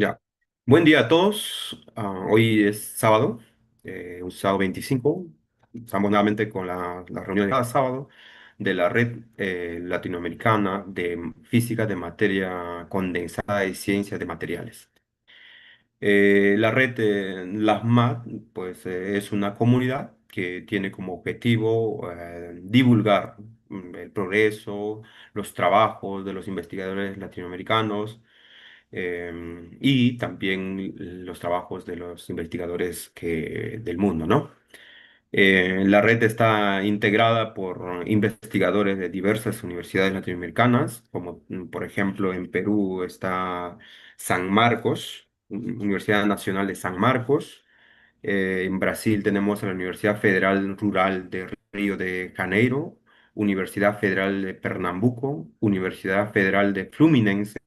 Ya. Buen día a todos. Hoy es sábado, un sábado 25. Estamos nuevamente con la reunión de cada sábado de la Red Latinoamericana de Física de Materia Condensada y Ciencias de Materiales. La red LASMAT pues, es una comunidad que tiene como objetivo divulgar el progreso, los trabajos de los investigadores latinoamericanos y también los trabajos de los investigadores del mundo, ¿no? La red está integrada por investigadores de diversas universidades latinoamericanas, como por ejemplo en Perú está San Marcos, Universidad Nacional de San Marcos. En Brasil tenemos a la Universidad Federal Rural de Río de Janeiro, Universidad Federal de Pernambuco, Universidad Federal de Fluminense.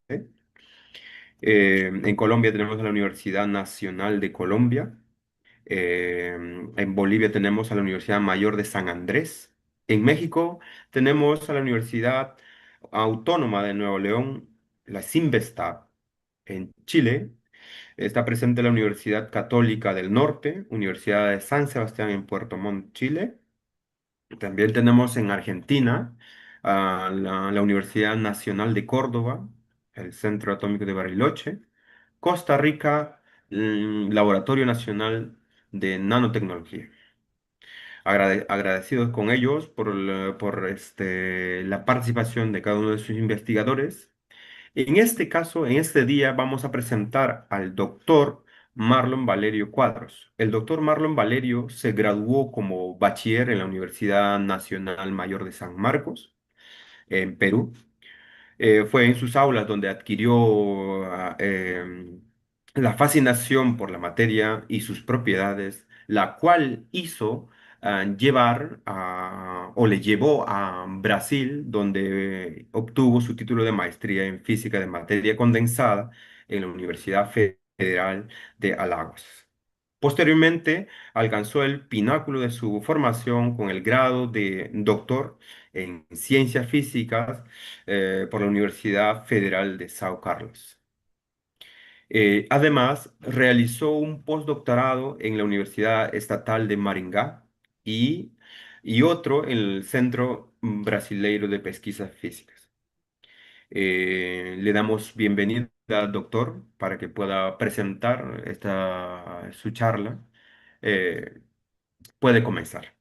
En Colombia tenemos a la Universidad Nacional de Colombia. Eh, en Bolivia tenemos a la Universidad Mayor de San Andrés. En México tenemos a la Universidad Autónoma de Nuevo León, la CIMVESTAB. En Chile está presente la Universidad Católica del Norte, Universidad de San Sebastián en Puerto Montt, Chile. También tenemos en Argentina a la Universidad Nacional de Córdoba, el Centro Atómico de Bariloche. Costa Rica, Laboratorio Nacional de Nanotecnología. Agradecidos con ellos por la participación de cada uno de sus investigadores. En este caso, en este día, vamos a presentar al doctor Marlon Valerio Cuadros. El doctor Marlon Valerio se graduó como bachiller en la Universidad Nacional Mayor de San Marcos, en Perú. Fue en sus aulas donde adquirió la fascinación por la materia y sus propiedades, la cual hizo o le llevó a Brasil, donde obtuvo su título de maestría en física de materia condensada en la Universidad Federal de Alagoas. Posteriormente, alcanzó el pináculo de su formación con el grado de doctor en ciencias físicas por la Universidad Federal de Sao Carlos. Además, realizó un postdoctorado en la Universidad Estatal de Maringá y, y otro en el Centro Brasileiro de Pesquisas Físicas. Le damos bienvenida al doctor para que pueda presentar su charla. Eh, Puede comenzar.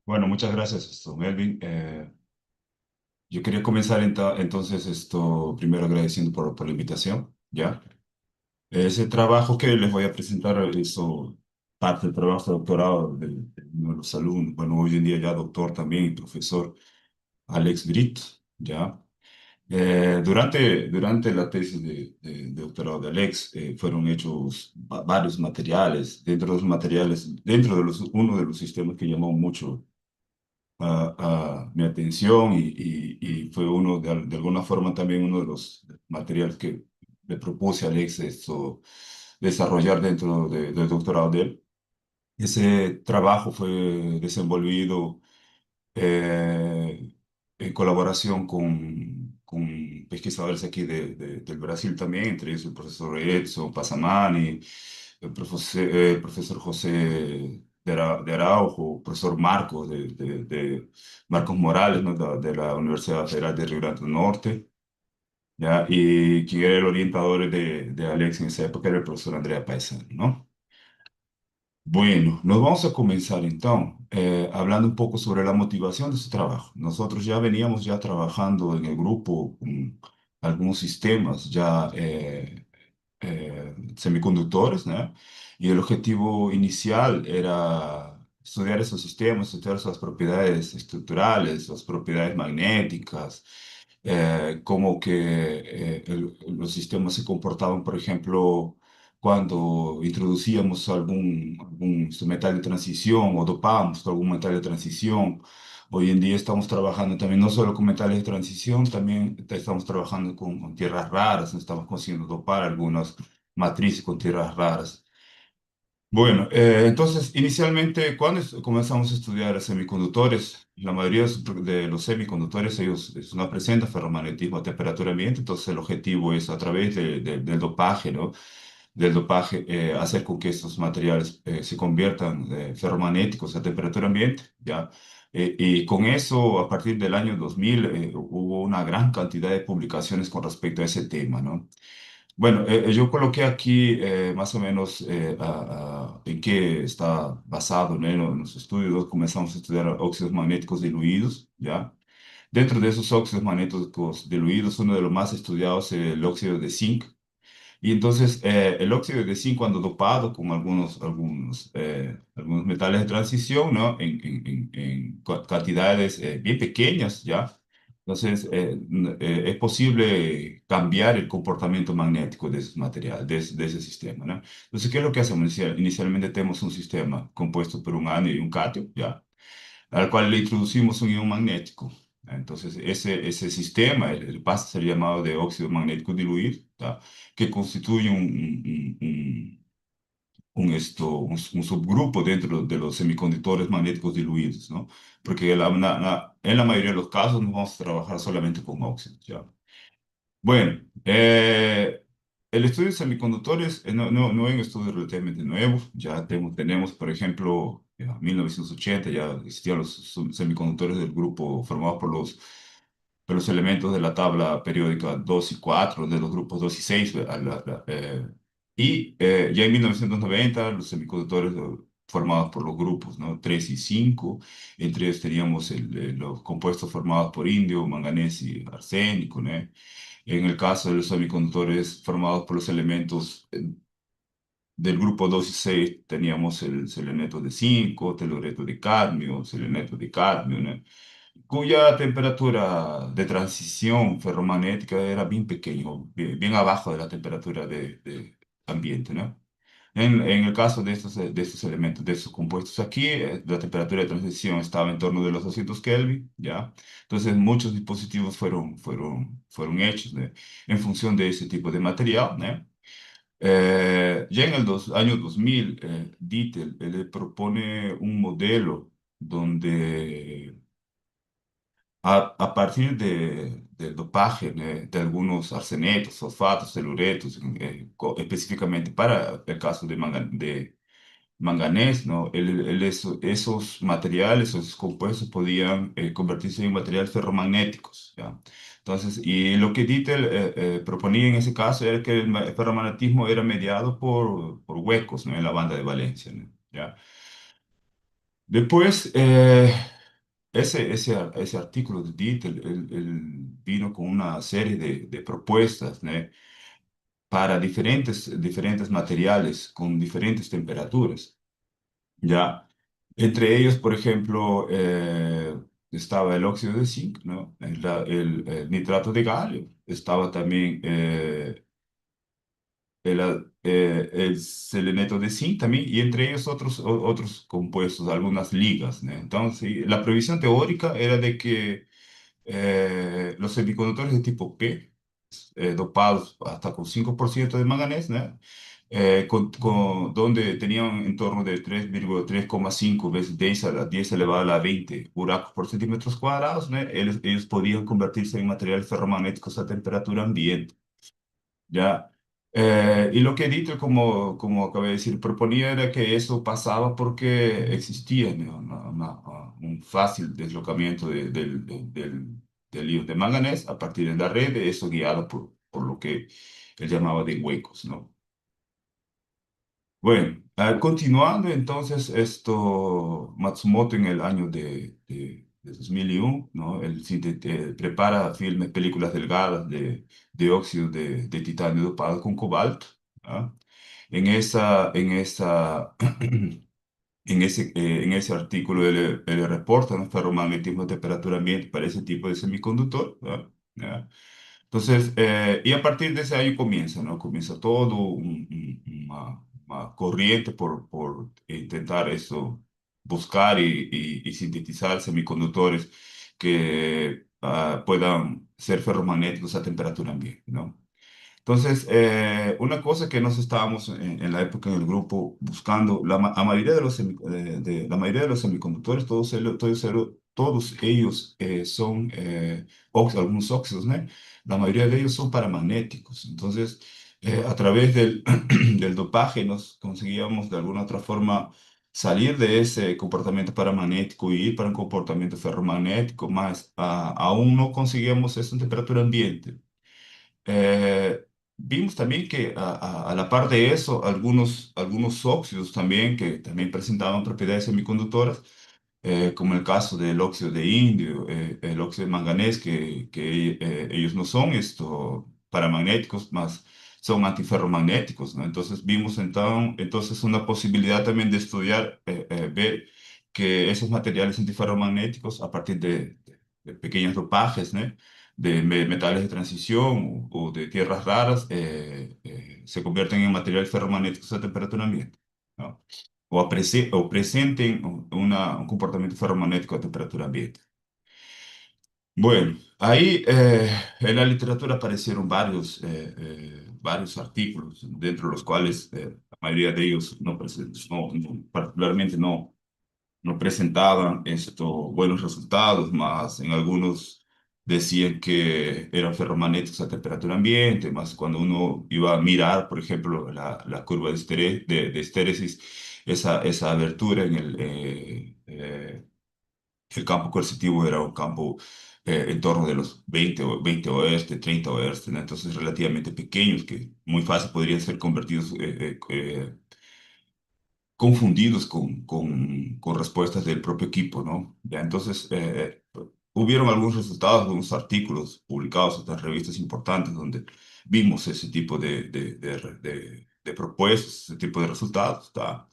Bueno, muchas gracias, Melvin. Yo quería comenzar entonces primero agradeciendo por la invitación, ¿ya? Ese trabajo que les voy a presentar, parte del trabajo de doctorado de uno de los alumnos, bueno, hoy en día ya doctor también y profesor, Alex Britt, ¿ya? Durante la tesis de doctorado de Alex, fueron hechos varios materiales. Dentro de los materiales, uno de los sistemas que llamó mucho a mi atención y fue de alguna forma también uno de los materiales que le propuse a Alex desarrollar del doctorado de él. Ese trabajo fue desenvolvido eh, en colaboración con pesquisadores aquí del Brasil también, entre ellos el profesor Edson Passamani, el profesor José de Araujo, profesor Marcos, de Marcos Morales, ¿no? De la Universidad Federal de Río Grande do Norte, ¿ya? Y quien era el orientador de Alex en esa época era el profesor Andrea Paisano, ¿no? Bueno, nos vamos a comenzar entonces hablando un poco sobre la motivación de su trabajo. Nosotros ya veníamos ya trabajando en el grupo con algunos sistemas ya semiconductores, ¿no? Y el objetivo inicial era estudiar esos sistemas, estudiar sus propiedades estructurales, sus propiedades magnéticas, cómo que los sistemas se comportaban, por ejemplo, cuando introducíamos algún metal de transición o dopábamos algún metal de transición Hoy en día estamos trabajando también no solo con metales de transición, también estamos trabajando con tierras raras, estamos consiguiendo dopar algunas matrices con tierras raras. Bueno, entonces inicialmente cuando comenzamos a estudiar semiconductores, la mayoría de los semiconductores ellos no presentan ferromagnetismo a temperatura ambiente, entonces el objetivo es a través del dopaje, ¿no? Del dopaje hacer con que estos materiales se conviertan ferromagnéticos a temperatura ambiente, ¿ya? Y con eso, a partir del año 2000, hubo una gran cantidad de publicaciones con respecto a ese tema, ¿no? Bueno, yo coloqué aquí más o menos en qué está basado, ¿no? En los estudios. Comenzamos a estudiar óxidos magnéticos diluidos, ¿ya? Dentro de esos óxidos magnéticos diluidos, uno de los más estudiados es el óxido de zinc. Y entonces el óxido de zinc, cuando dopado con algunos metales de transición, ¿no? En cantidades bien pequeñas, ¿ya? Entonces es posible cambiar el comportamiento magnético de esos materiales, de ese sistema, ¿no? Entonces, ¿qué es lo que hacemos? Inicialmente tenemos un sistema compuesto por un anio y un catio, ¿ya? Al cual le introducimos un ion magnético. Entonces, ese sistema, el pasa a ser llamado de óxido magnético diluido, ¿tá? Que constituye un subgrupo dentro de los semiconductores magnéticos diluidos, ¿no? Porque en la mayoría de los casos no vamos a trabajar solamente con óxidos, ¿ya? Bueno, el estudio de semiconductores no es un estudio relativamente nuevo. Ya tenemos, por ejemplo, en 1980 ya existían los semiconductores del grupo formados por los elementos de la tabla periódica 2 y 4 de los grupos 2 y 6. Ya en 1990 los semiconductores formados por los grupos, ¿no? 3 y 5. Entre ellos teníamos los compuestos formados por indio, manganeso y arsénico, ¿no? En el caso de los semiconductores formados por los elementos del grupo 2 y 6, teníamos el seleneto de zinco, telureto de cadmio, seleneto de cadmio, ¿no? Cuya temperatura de transición ferromagnética era bien pequeño, bien abajo de la temperatura de ambiente, ¿no? En el caso de estos elementos, de estos compuestos aquí, la temperatura de transición estaba en torno de los 200 Kelvin, ¿ya? Entonces, muchos dispositivos fueron hechos, ¿no? En función de ese tipo de material, ¿no? Ya en el año 2000, Dittel le propone un modelo donde a partir del dopaje de algunos arsenetos, fosfatos, teluretos, específicamente para el caso de manganés, ¿no? Esos materiales, esos compuestos podían convertirse en materiales ferromagnéticos, ¿ya? Entonces, y lo que Dittel proponía en ese caso era que el ferromagnetismo era mediado por huecos, ¿no? En la banda de valencia, ¿no? ¿Ya? Después, ese artículo de Dittel, él vino con una serie de propuestas, ¿no? Para diferentes materiales con diferentes temperaturas. Ya, entre ellos, por ejemplo, estaba el óxido de zinc, ¿no? El nitrato de galio, estaba también el seleneto de zinc también, y entre ellos otros compuestos, algunas ligas, ¿no? Entonces, sí, la previsión teórica era de que los semiconductores de tipo P, dopados hasta con 5% de manganeso, ¿no? Donde tenían en torno de 3,5 veces 10 a la 10 elevada a la 20 buracos por centímetros cuadrados, ¿no? Ellos podían convertirse en materiales ferromagnéticos a temperatura ambiente. ¿Ya? Y lo que Dietrich, como acabé de decir, proponía era que eso pasaba porque existía, ¿no? Un fácil deslocamiento del ion de manganeso a partir de la red, eso guiado por lo que él llamaba de huecos, ¿no? Bueno, continuando entonces Matsumoto en el año de 2001, ¿no? Él prepara filmes, películas delgadas de óxido de titanio dopado con cobalto, ¿ah? En en ese artículo él reporta un ferromagnetismo a temperatura ambiente para ese tipo de semiconductor, ¿ah? ¿Ya? Entonces, y a partir de ese año comienza, ¿no? Comienza todo una corriente por intentar eso, buscar y sintetizar semiconductores que puedan ser ferromagnéticos a temperatura ambiente, ¿no? Entonces, una cosa que nos estábamos en la época en el grupo buscando, la mayoría de la mayoría de los semiconductores, todos ellos son algunos óxidos, ¿no? La mayoría de ellos son paramagnéticos. Entonces, a través del dopaje nos conseguíamos de alguna otra forma salir de ese comportamiento paramagnético y ir para un comportamiento ferromagnético, más aún no conseguíamos eso en temperatura ambiente. Eh, Vimos también que a la par de eso, algunos óxidos también que también presentaban propiedades semiconductoras, como el caso del óxido de indio, el óxido de manganés, que ellos no son paramagnéticos, más son antiferromagnéticos, ¿no? Entonces vimos entonces una posibilidad también de estudiar, ver que esos materiales antiferromagnéticos, a partir de pequeños dopajes, ¿no? De metales de transición o de tierras raras, se convierten en materiales ferromagnéticos a temperatura ambiente, ¿no? O presenten un comportamiento ferromagnético a temperatura ambiente. Bueno, ahí en la literatura aparecieron varios artículos, dentro de los cuales la mayoría de ellos particularmente no presentaban buenos resultados, más en algunos decían que eran ferromagnéticos a temperatura ambiente, más cuando uno iba a mirar, por ejemplo, la curva de estéresis, esa abertura en el campo coercitivo era un campo en torno de los 20 oeste, 30 oeste, ¿no? Entonces relativamente pequeños que muy fácil podrían ser convertidos confundidos con respuestas del propio equipo, ¿no? Ya, entonces, hubieron algunos resultados, algunos artículos publicados hasta en revistas importantes donde vimos ese tipo de propuestas, ese tipo de resultados, ¿tá?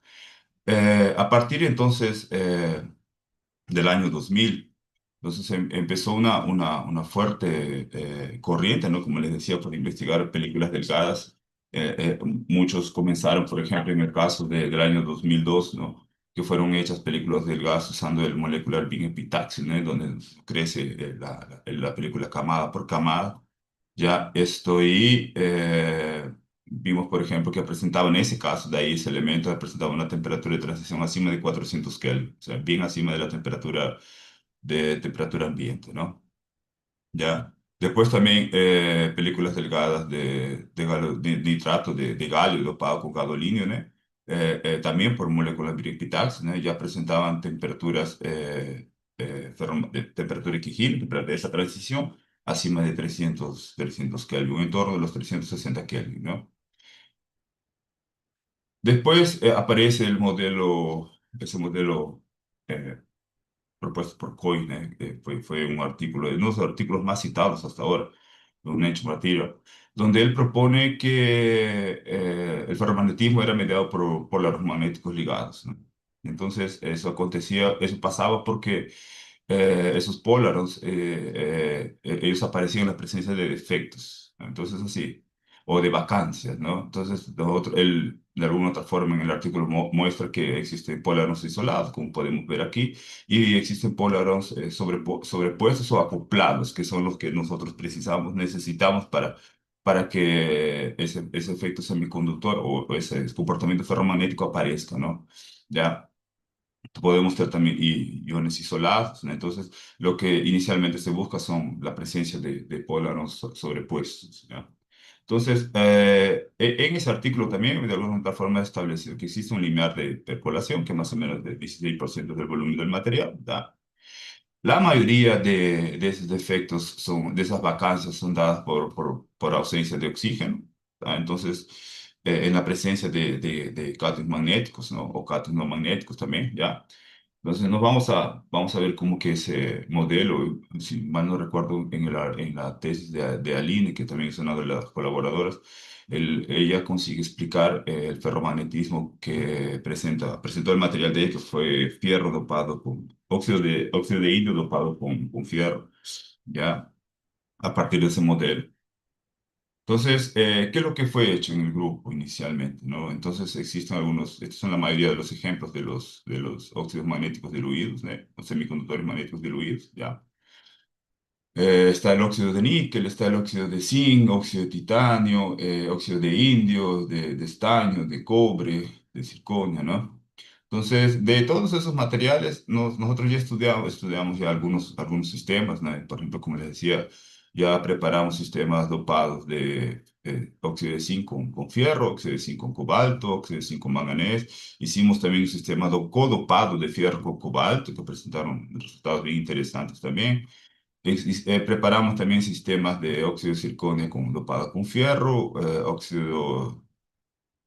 A partir entonces del año 2000. Entonces empezó una fuerte corriente, ¿no? Como les decía, por investigar películas delgadas. Muchos comenzaron, por ejemplo, en el caso del año 2002, ¿no? Que fueron hechas películas delgadas usando el molecular Big Epitaxy, ¿no? Donde crece la película camada por camada. Ya estoy, vimos, por ejemplo, que presentaba en ese caso, de ahí ese elemento presentaba una temperatura de transición acima de 400 Kelvin, o sea, bien acima de la temperatura ambiente, ¿no? Ya. Después también películas delgadas de nitrato de galio dopado con gadolinio, ¿no? También por moléculas biripitax, ¿no? Ya presentaban temperaturas, de temperatura equigil, de esa transición, acima de 300 Kelvin, en torno de los 360 Kelvin, ¿no? Después aparece ese modelo eh, propuesto por Coyne, que fue un artículo, uno de los artículos más citados hasta ahora, de un hecho Material, donde él propone que el ferromagnetismo era mediado por polares magnéticos ligados, ¿no? Entonces, eso pasaba porque esos polaros, ellos aparecían en la presencia de defectos, ¿no? Entonces, así, o de vacancias, ¿no? Entonces, él, de alguna otra forma, en el artículo muestra que existen polaros isolados, como podemos ver aquí, y existen polaros sobrepuestos o acoplados, que son los que nosotros necesitamos para que ese efecto semiconductor o ese comportamiento ferromagnético aparezca, ¿no? Ya podemos tener también iones isolados, ¿no? Entonces, lo que inicialmente se busca son la presencia de polaros sobrepuestos, ¿ya? Entonces, en ese artículo también, de alguna otra forma, he establecido que existe un limiar de percolación, que más o menos de 16% del volumen del material, ¿da? La mayoría de esos defectos de esas vacancias son dadas por ausencia de oxígeno, ¿tá? Entonces, en la presencia de cátodos magnéticos, ¿no? O cátodos no magnéticos también, ¿ya? Entonces, vamos a ver cómo que ese modelo, si mal no recuerdo, en la tesis de Aline, que también es una de las colaboradoras, ella consigue explicar el ferromagnetismo que presentó el material de ella, que fue fierro dopado con óxido de indio dopado con fierro, ya, a partir de ese modelo. Entonces, ¿qué es lo que fue hecho en el grupo inicialmente, ¿no? Entonces, existen algunos, estos son la mayoría de los ejemplos de los óxidos magnéticos diluidos, ¿no? Los semiconductores magnéticos diluidos, ¿ya? Está el óxido de níquel, está el óxido de zinc, óxido de titanio, óxido de indio, de estaño, de cobre, de circonio, ¿no? Entonces, de todos esos materiales, nosotros ya estudiamos ya algunos sistemas, ¿no? Por ejemplo, como les decía, ya preparamos sistemas dopados de óxido de zinc con fierro, óxido de zinc con cobalto, óxido de zinc con manganés. Hicimos también un sistema codopado de fierro con cobalto, que presentaron resultados bien interesantes también. Preparamos también sistemas de óxido de circonio con dopado con fierro,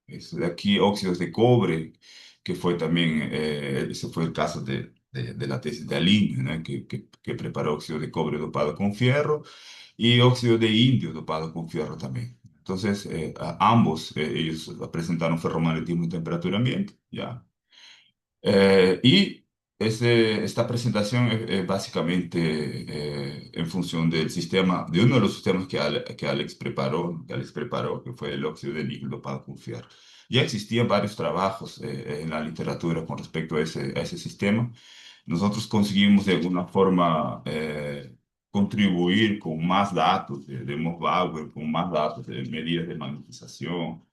de aquí óxidos de cobre, que fue también, ese fue el caso de la tesis de Aline, ¿no? Que preparó óxido de cobre dopado con fierro y óxido de indio dopado con fierro también. Entonces, ambos, ellos presentaron ferromagnetismo en temperatura ambiente, ¿ya? Y esta presentación es básicamente en función del sistema, de uno de los sistemas que Alex preparó, que fue el óxido de níquel dopado con fierro. Ya existían varios trabajos en la literatura con respecto a ese sistema. Nosotros conseguimos de alguna forma contribuir con más datos de Moss-Bauer, con más datos de medidas de magnetización,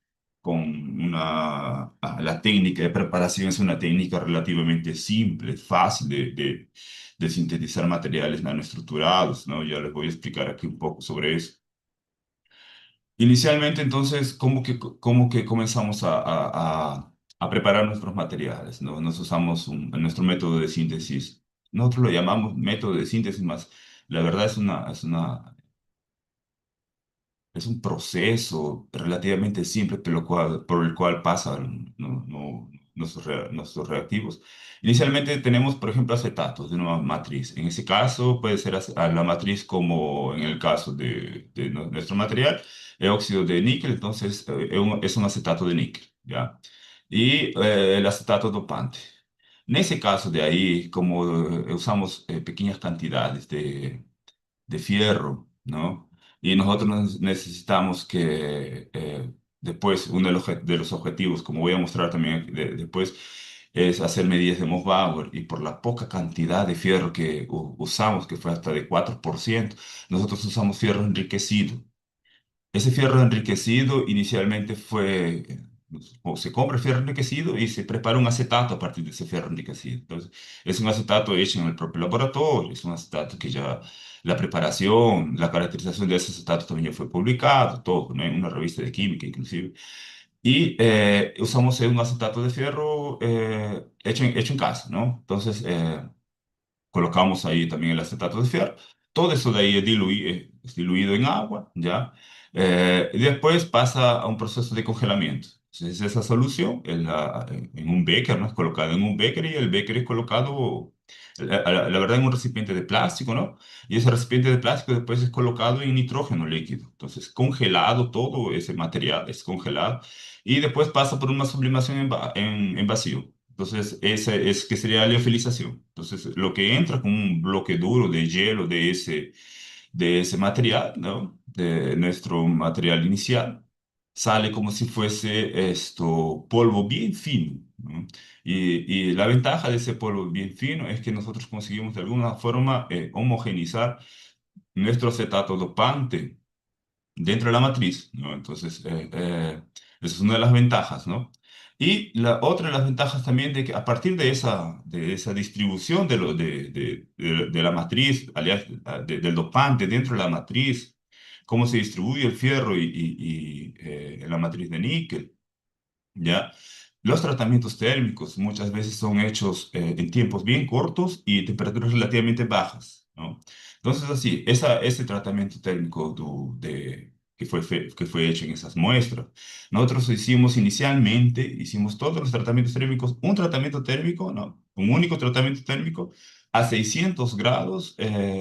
con la técnica de preparación es una técnica relativamente simple, fácil de sintetizar materiales nanoestructurados, ¿no? Ya les voy a explicar aquí un poco sobre eso. Inicialmente, entonces, cómo que comenzamos a preparar nuestros materiales, ¿no? Nos usamos nuestro método de síntesis. Nosotros lo llamamos método de síntesis, más la verdad es un proceso relativamente simple por el cual pasan, nuestros reactivos. Inicialmente tenemos, por ejemplo, acetatos de una matriz. En ese caso puede ser la matriz como en el caso de nuestro material, el óxido de níquel, entonces es un acetato de níquel, ¿ya? Y el acetato dopante. En ese caso de ahí, como usamos pequeñas cantidades de fierro, ¿no? Y nosotros necesitamos que después, uno de los objetivos, como voy a mostrar también después, es hacer medidas de Moss-Bauer y por la poca cantidad de fierro que usamos, que fue hasta de 4%, nosotros usamos fierro enriquecido. Ese fierro enriquecido inicialmente fue, o se compra fierro enriquecido y se prepara un acetato a partir de ese fierro enriquecido. Entonces, es un acetato hecho en el propio laboratorio, es un acetato que ya la preparación, la caracterización de ese acetato también ya fue publicado, todo, ¿no? En una revista de química inclusive. Y usamos un acetato de fierro hecho en casa, ¿no? Entonces, colocamos ahí también el acetato de fierro. Todo eso de ahí es diluido en agua, ¿ya? Y después pasa a un proceso de congelamiento. Entonces, esa solución en un beker, ¿no? Es colocada en un beker y el beker es colocado, la verdad, en un recipiente de plástico, ¿no? Y ese recipiente de plástico después es colocado en nitrógeno líquido. Entonces, congelado todo ese material, es congelado. Y después pasa por una sublimación en vacío. Entonces, esa es que sería la liofilización. Entonces, lo que entra como un bloque duro de hielo de ese material, ¿no? De nuestro material inicial, sale como si fuese esto polvo bien fino, ¿no? Y la ventaja de ese polvo bien fino es que nosotros conseguimos de alguna forma homogeneizar nuestro acetato dopante dentro de la matriz, ¿no? Entonces, esa es una de las ventajas, ¿no? Y la otra de las ventajas también de que a partir de esa distribución de la matriz, alias, del dopante dentro de la matriz, cómo se distribuye el fierro en la matriz de níquel, ¿ya? Los tratamientos térmicos muchas veces son hechos en tiempos bien cortos y temperaturas relativamente bajas, ¿no? Entonces, así, ese tratamiento térmico que fue hecho en esas muestras, nosotros hicimos todos los tratamientos térmicos, un tratamiento térmico, ¿no? Un único tratamiento térmico a 600 grados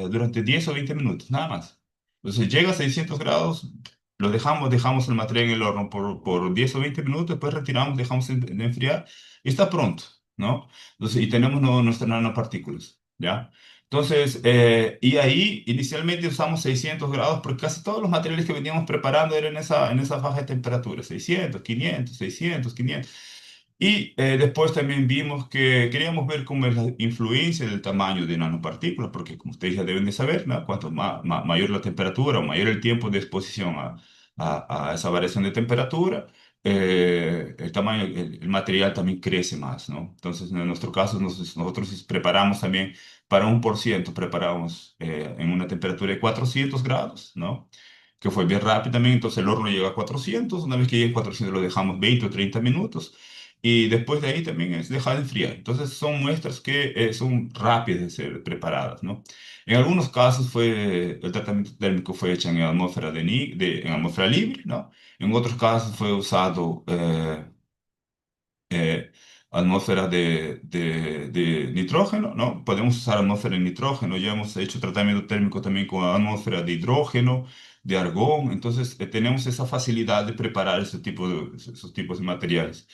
durante 10 o 20 minutos, nada más. Entonces, llega a 600 grados, dejamos el material en el horno por 10 o 20 minutos, después retiramos, dejamos de enfriar y está pronto, ¿no? Entonces, y tenemos nuestras nanopartículas, ¿ya? Entonces, y ahí inicialmente usamos 600 grados porque casi todos los materiales que veníamos preparando eran en esa baja de temperatura, 600, 500, 600, 500. Y después también vimos que queríamos ver cómo es la influencia del tamaño de nanopartículas, porque como ustedes ya deben de saber, ¿no? Cuanto mayor la temperatura o mayor el tiempo de exposición a esa variación de temperatura, el tamaño, el material también crece más, ¿no? Entonces, en nuestro caso, nosotros preparamos también para 1%, preparamos en una temperatura de 400 grados, ¿no? Que fue bien rápido también, entonces el horno llega a 400, una vez que llega a 400 lo dejamos 20 o 30 minutos y después de ahí también es dejar de enfriar. Entonces son muestras que son rápidas de ser preparadas, ¿no? En algunos casos el tratamiento térmico fue hecho en atmósfera, en atmósfera libre, ¿no? En otros casos fue usado eh, atmósfera de nitrógeno, ¿no? Podemos usar atmósfera de nitrógeno, ya hemos hecho tratamiento térmico también con atmósfera de hidrógeno, de argón, entonces tenemos esa facilidad de preparar esos tipos de materiales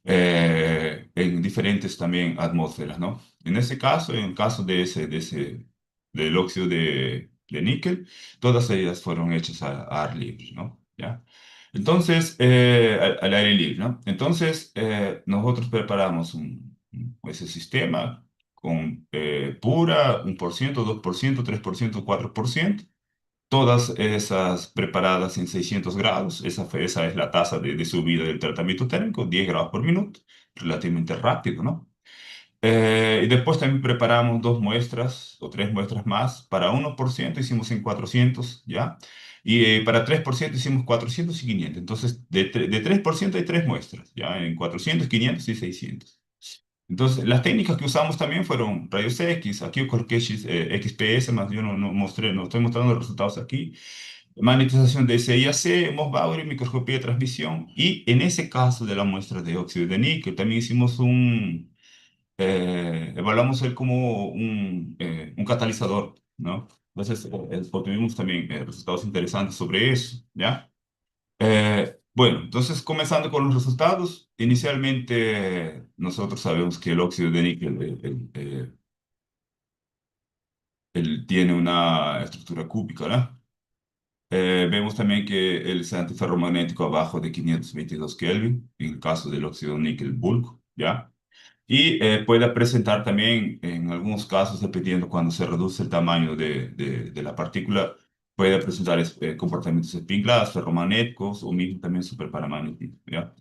en diferentes también atmósferas, ¿no? En ese caso, en el caso del óxido de níquel, todas ellas fueron hechas a ar libre, ¿no? ¿Ya? Entonces, al aire libre, ¿no? Entonces, nosotros preparamos ese sistema con pura, 1%, 2%, 3%, 4%, todas esas preparadas en 600 grados. Esa es la tasa de subida del tratamiento térmico, 10 grados por minuto, relativamente rápido, ¿no? Y después también preparamos dos muestras o tres muestras más. Para 1% hicimos en 400, ¿ya? Y para 3% hicimos 400 y 500. Entonces, de 3% hay tres muestras, ¿ya? En 400, 500 y 600. Entonces, las técnicas que usamos también fueron rayos X. Aquí yo coloqué XPS, más yo no mostré, no estoy mostrando los resultados aquí. Magnetización de SIAC, Moss-Bauer y microscopía de transmisión. Y en ese caso de la muestra de óxido de níquel, también hicimos evaluamos él como un catalizador, ¿no? Entonces, obtuvimos también resultados interesantes sobre eso, ¿ya? Bueno, entonces comenzando con los resultados, inicialmente nosotros sabemos que el óxido de níquel él tiene una estructura cúbica, ¿no? Vemos también que el es antiferromagnético abajo de 522 Kelvin, en el caso del óxido de níquel bulk, ¿ya? Y puede presentar también, en algunos casos, dependiendo cuando se reduce el tamaño de la partícula, puede presentar comportamientos espin-glass, ferromagnéticos o mismo también superparamagnetismo, ¿ya?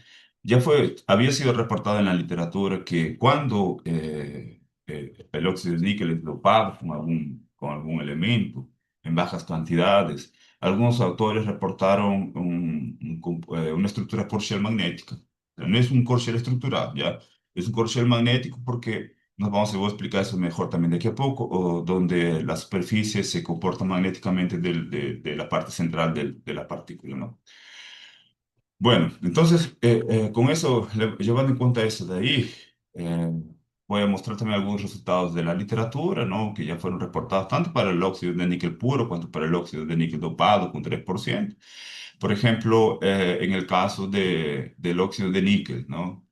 Había sido reportado en la literatura que cuando el óxido de níquel es dopado con algún elemento en bajas cantidades, algunos autores reportaron una estructura Corshell magnética. No es un Corshell estructurado, ¿ya? Es un corcel magnético porque voy a explicar eso mejor también de aquí a poco, o donde la superficie se comporta magnéticamente de la parte central de la partícula, ¿no? Bueno, entonces, con eso, llevando en cuenta eso de ahí, eh, voy a mostrar también algunos resultados de la literatura, ¿no? Que ya fueron reportados tanto para el óxido de níquel puro cuanto para el óxido de níquel dopado con 3%. Por ejemplo, en el caso del óxido de níquel, ¿no?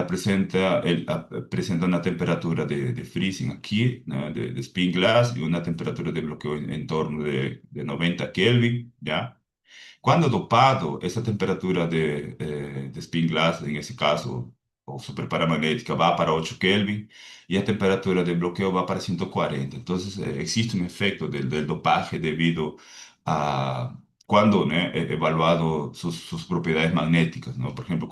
Presenta una temperatura de freezing aquí, ¿no? De spin glass y una temperatura de bloqueo en torno de 90 Kelvin, ¿ya? Cuando dopado, esa temperatura de spin glass, en ese caso, o superparamagnética, va para 8 Kelvin y la temperatura de bloqueo va para 140. Entonces, existe un efecto del dopaje debido a cuando, ¿no? He evaluado sus propiedades magnéticas, ¿no? Por ejemplo,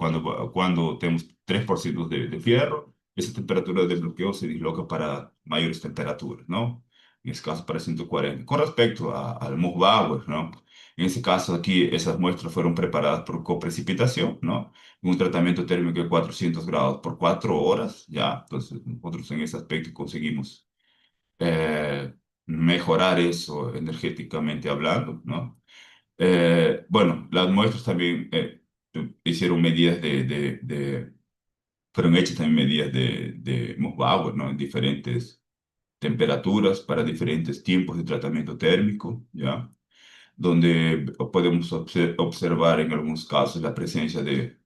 cuando tenemos 3% de fierro, esa temperatura de bloqueo se disloca para mayores temperaturas, ¿no? En ese caso para 140. Con respecto al Moss-Bauer, ¿no? En ese caso aquí, esas muestras fueron preparadas por coprecipitación, ¿no? Un tratamiento térmico de 400 grados por 4 horas, ¿ya? Entonces, nosotros en ese aspecto conseguimos mejorar eso energéticamente hablando, ¿no? Bueno, las muestras también hicieron medidas fueron hechas también medidas de Moss-Bauer, ¿no? En diferentes temperaturas para diferentes tiempos de tratamiento térmico, ¿ya? Donde podemos observar en algunos casos la presencia de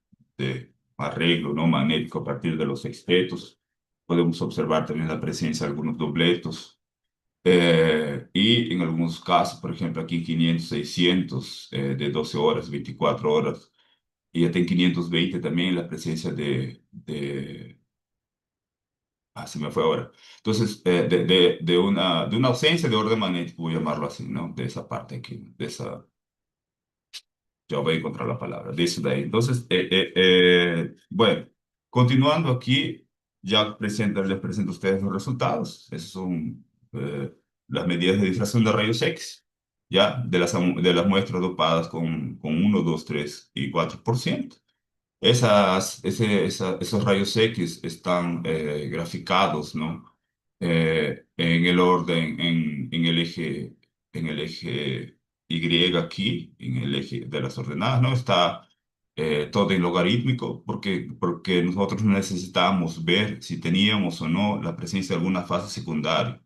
arreglo, ¿no? Magnético a partir de los sextetos. Podemos observar también la presencia de algunos dobletos Y en algunos casos, por ejemplo, aquí en 500, 600, de 12 horas, 24 horas, y hasta en 520 también la presencia se me fue ahora. Entonces, de una ausencia de orden magnético, voy a llamarlo así, ¿no? De esa parte aquí, de esa, ya voy a encontrar la palabra, de eso de ahí. Entonces, bueno, continuando aquí, les presento a ustedes los resultados. Esos son las medidas de difracción de rayos X, ya, de las muestras dopadas con 1, 2, 3 y 4%. Esos rayos X están graficados, ¿no? En el orden, en el eje Y aquí, en el eje de las ordenadas, ¿no? Está todo en logarítmico, porque nosotros necesitamos ver si teníamos o no la presencia de alguna fase secundaria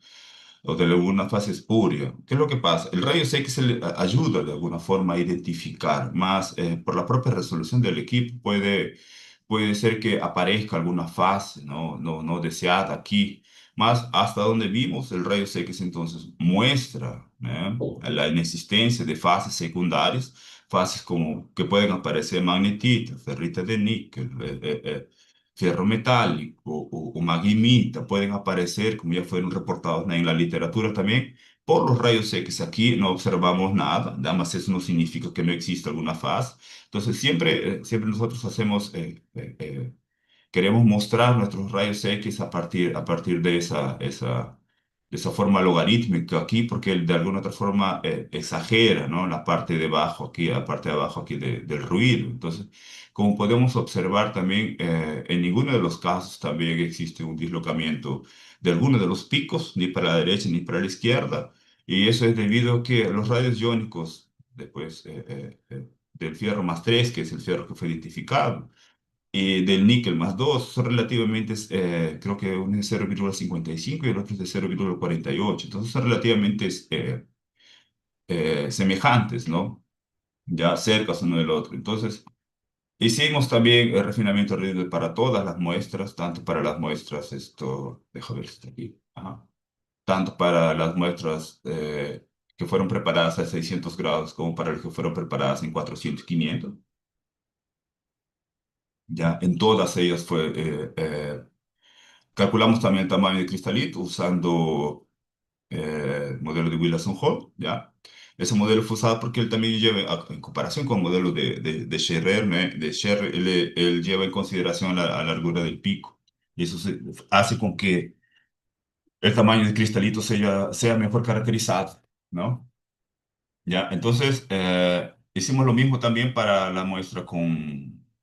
o de alguna fase espuria. ¿Qué es lo que pasa? El rayo X ayuda de alguna forma a identificar, más por la propia resolución del equipo puede ser que aparezca alguna fase no deseada aquí. Más hasta donde vimos, el rayo X entonces muestra la inexistencia de fases secundarias, fases como que pueden aparecer magnetita, ferrita de níquel, fierro metálico o magnimita pueden aparecer, como ya fueron reportados en la literatura también, por los rayos X. Aquí no observamos nada, nada más eso no significa que no exista alguna fase. Entonces, siempre nosotros queremos mostrar nuestros rayos X a partir de de esa forma logarítmica aquí, porque él de alguna otra forma exagera, ¿no? La parte de abajo aquí, la parte de abajo aquí del ruido. Entonces, como podemos observar también, en ninguno de los casos también existe un dislocamiento de alguno de los picos, ni para la derecha ni para la izquierda. Y eso es debido a que los rayos iónicos, después del fierro más 3 que es el fierro que fue identificado, y del níquel más 2 son relativamente, creo que uno es de 0,55 y el otro es de 0,48. Entonces son relativamente semejantes, ¿no? Ya cercas uno del otro. Entonces, hicimos también el refinamiento Riedel para todas las muestras, tanto para las muestras, déjame ver si está aquí, ajá, tanto para las muestras que fueron preparadas a 600 grados como para las que fueron preparadas en 400 y 500. Ya en todas ellas calculamos también el tamaño de cristalito usando el modelo de Wilson-Hall, ¿ya? Ese modelo fue usado porque él también lleva, en comparación con el modelo de Scherrer, ¿no? De Scherrer, él lleva en consideración la largura del pico. Y eso hace con que el tamaño de cristalito sea mejor caracterizado, ¿no? ¿Ya? Entonces, hicimos lo mismo también para la muestra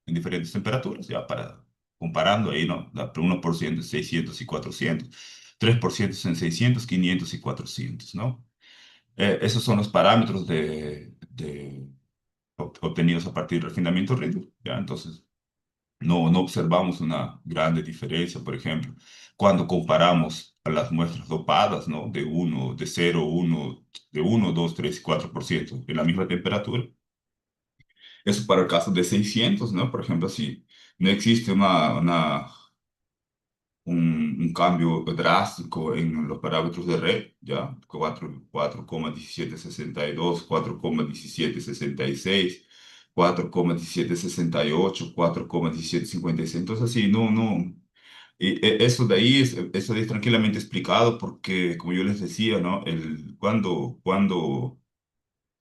en diferentes temperaturas, ya para comparando ahí, ¿no? 1% en 600 y 400, 3% en 600, 500 y 400, ¿no? Esos son los parámetros obtenidos a partir del refinamiento Ridley, ¿ya? Entonces, no observamos una grande diferencia, por ejemplo, cuando comparamos a las muestras dopadas, ¿no? De 0, 1, de 1, 2, 3 y 4% en la misma temperatura. Eso para el caso de 600, ¿no? Por ejemplo, si no existe un cambio drástico en los parámetros de red, ¿ya? 4,1762, 4,1766, 4,1768, 4,1756. Entonces, sí, no. Eso de ahí es tranquilamente explicado porque, como yo les decía, ¿no?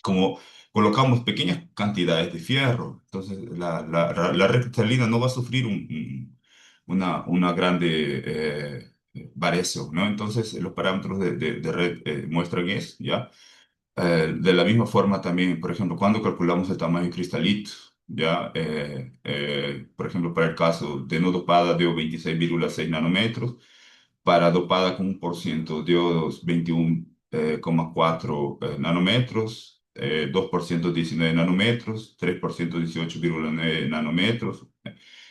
Como colocamos pequeñas cantidades de fierro, entonces la red cristalina no va a sufrir una grande variación, ¿no? Entonces los parámetros de red muestran eso, ¿ya? De la misma forma también, por ejemplo, cuando calculamos el tamaño cristalito, ¿ya? Por ejemplo, para el caso de no dopada de 26,6 nanómetros, para dopada con 1% diodos 21,4 nanómetros, 2% 19 nanómetros, 3% 18,9 nanómetros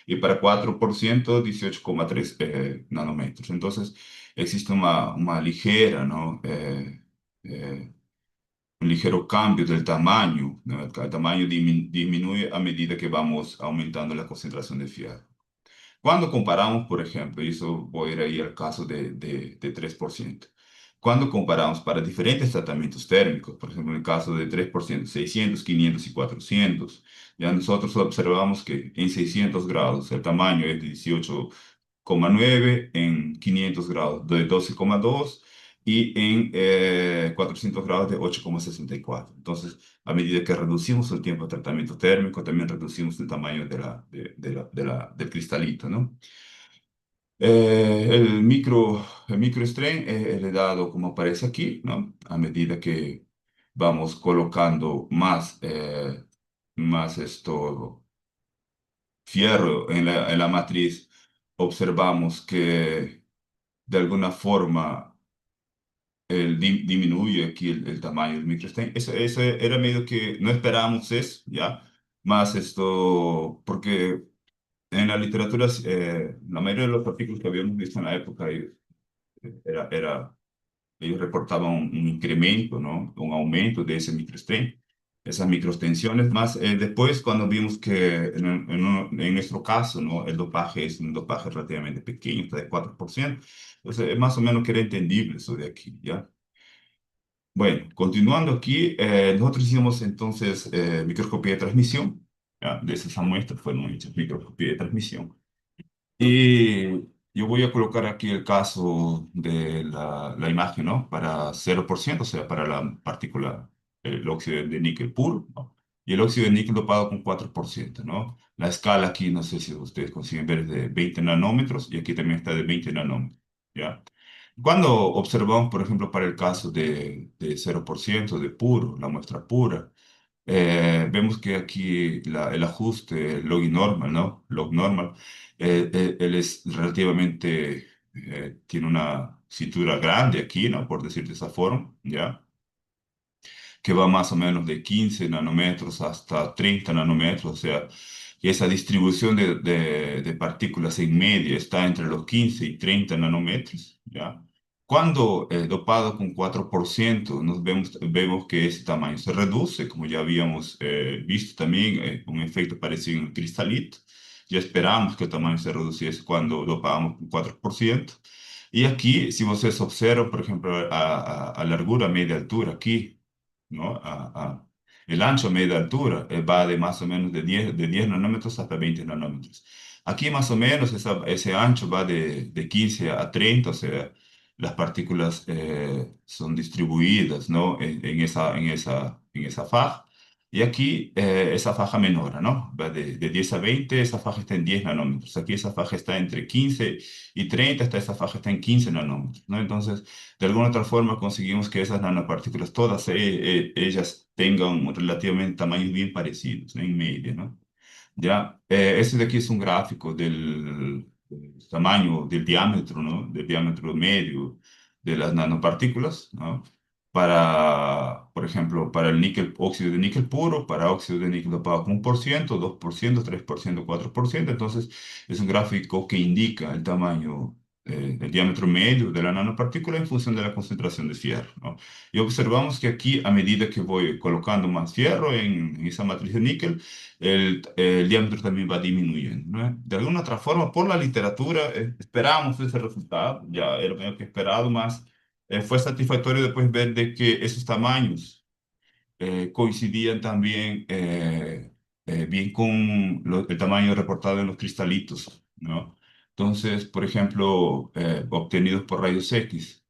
y para 4% 18,3 nanómetros. Entonces existe una ligera, ¿no? Un ligero cambio del tamaño, ¿no? El tamaño disminuye a medida que vamos aumentando la concentración de fierro. Cuando comparamos, por ejemplo, y eso voy a ir ahí al caso de 3%. cuando comparamos para diferentes tratamientos térmicos, por ejemplo, en el caso de 3%, 600, 500 y 400, ya nosotros observamos que en 600 grados el tamaño es de 18,9, en 500 grados de 12,2 y en 400 grados de 8,64. Entonces, a medida que reducimos el tiempo de tratamiento térmico, también reducimos el tamaño del cristalito, ¿no? El microstrain es heredado como aparece aquí, ¿no? A medida que vamos colocando más fierro en la matriz, observamos que de alguna forma disminuye aquí el tamaño del microstrain. Eso era medio que no esperábamos eso, ¿ya? Más porque en la literatura, la mayoría de los artículos que habíamos visto en la época era, era ellos reportaban un incremento, ¿no? Un aumento de ese microstrain, esas microextensiones, más después cuando vimos que en nuestro caso, ¿no? El dopaje es un dopaje relativamente pequeño, está de 4%, entonces más o menos que era entendible eso de aquí, ¿ya? Bueno, continuando aquí, nosotros hicimos entonces microscopía de transmisión, ¿ya? De esas muestras fueron hechas microscopía de transmisión. Y yo voy a colocar aquí el caso de la imagen, ¿no? Para 0%, o sea, para la partícula, el óxido de níquel puro, ¿no? Y el óxido de níquel dopado con 4%, ¿no? La escala aquí, no sé si ustedes consiguen ver, es de 20 nanómetros y aquí también está de 20 nanómetros, ¿ya? Cuando observamos, por ejemplo, para el caso de 0% de puro, la muestra pura, vemos que aquí el ajuste, el log normal, ¿no? Log normal, él es relativamente, tiene una cintura grande aquí, ¿no? Por decir de esa forma, ¿ya? Que va más o menos de 15 nanómetros hasta 30 nanómetros, o sea, y esa distribución de partículas en medio está entre los 15 y 30 nanómetros, ¿ya? Cuando dopado con 4%, vemos que ese tamaño se reduce, como ya habíamos visto también, un efecto parecido en el cristalito. Ya esperamos que el tamaño se reduciese cuando dopábamos con 4%. Y aquí, si ustedes observan, por ejemplo, a largura media altura, aquí, ¿no? El ancho media altura va de más o menos de 10 nanómetros hasta 20 nanómetros. Aquí más o menos ese ancho va de 15 a 30, o sea, las partículas son distribuidas, ¿no? En esa faja. Y aquí esa faja menora, ¿no? Va de 10 a 20, esa faja está en 10 nanómetros. Aquí esa faja está entre 15 y 30, hasta esa faja está en 15 nanómetros, ¿no? Entonces, de alguna otra forma conseguimos que esas nanopartículas, todas ellas tengan relativamente tamaños bien parecidos, ¿no? En media, ¿no? Ya, este de aquí es un gráfico del tamaño, del diámetro, ¿no? Del diámetro medio de las nanopartículas, ¿no? Por ejemplo, para el níquel, óxido de níquel puro, para óxido de níquel dopado con 1%, 2%, 3%, 4%. Entonces, es un gráfico que indica el tamaño, el diámetro medio de la nanopartícula en función de la concentración de fierro, ¿no? Y observamos que aquí, a medida que voy colocando más fierro en esa matriz de níquel, el diámetro también va disminuyendo, ¿no? De alguna otra forma, por la literatura, esperábamos ese resultado, ya era lo menos que esperado, más fue satisfactorio después ver de que esos tamaños coincidían también bien con el tamaño reportado en los cristalitos, ¿no? Entonces, por ejemplo, obtenidos por rayos X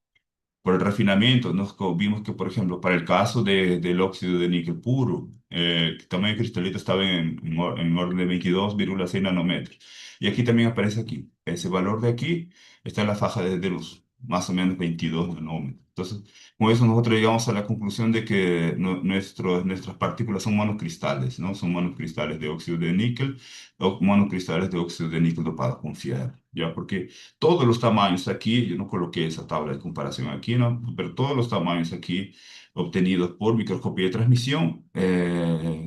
por el refinamiento, vimos que, por ejemplo, para el caso del óxido de níquel puro, el tamaño de cristalito estaba en orden de 22,6 nanómetros. Y aquí también aparece aquí. Ese valor de aquí está en la faja de los más o menos 22 nanómetros. Entonces, con eso nosotros llegamos a la conclusión de que nuestras partículas son monocristales, ¿no? Son monocristales de óxido de níquel o monocristales de óxido de níquel dopado con fierro, ¿ya? Porque todos los tamaños aquí, yo no coloqué esa tabla de comparación aquí, ¿no? Pero todos los tamaños aquí obtenidos por microscopía de transmisión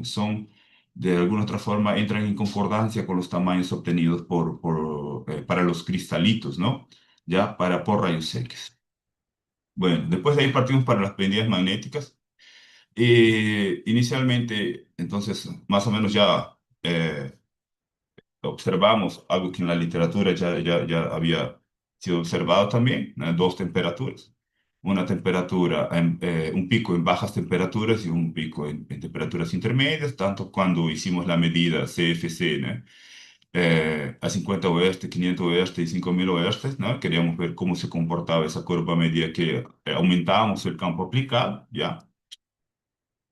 son, de alguna otra forma, entran en concordancia con los tamaños obtenidos para los cristalitos, ¿no? Ya por rayos X. Bueno, después de ahí partimos para las pendientes magnéticas. Inicialmente, entonces, más o menos ya observamos algo que en la literatura ya había sido observado también, ¿no? Dos temperaturas. una temperatura, un pico en bajas temperaturas y un pico en temperaturas intermedias, tanto cuando hicimos la medida CFC, ¿no? A 50 oeste, 500 oeste y 5000 oestes, ¿no? Queríamos ver cómo se comportaba esa curva a medida que aumentábamos el campo aplicado, ¿ya?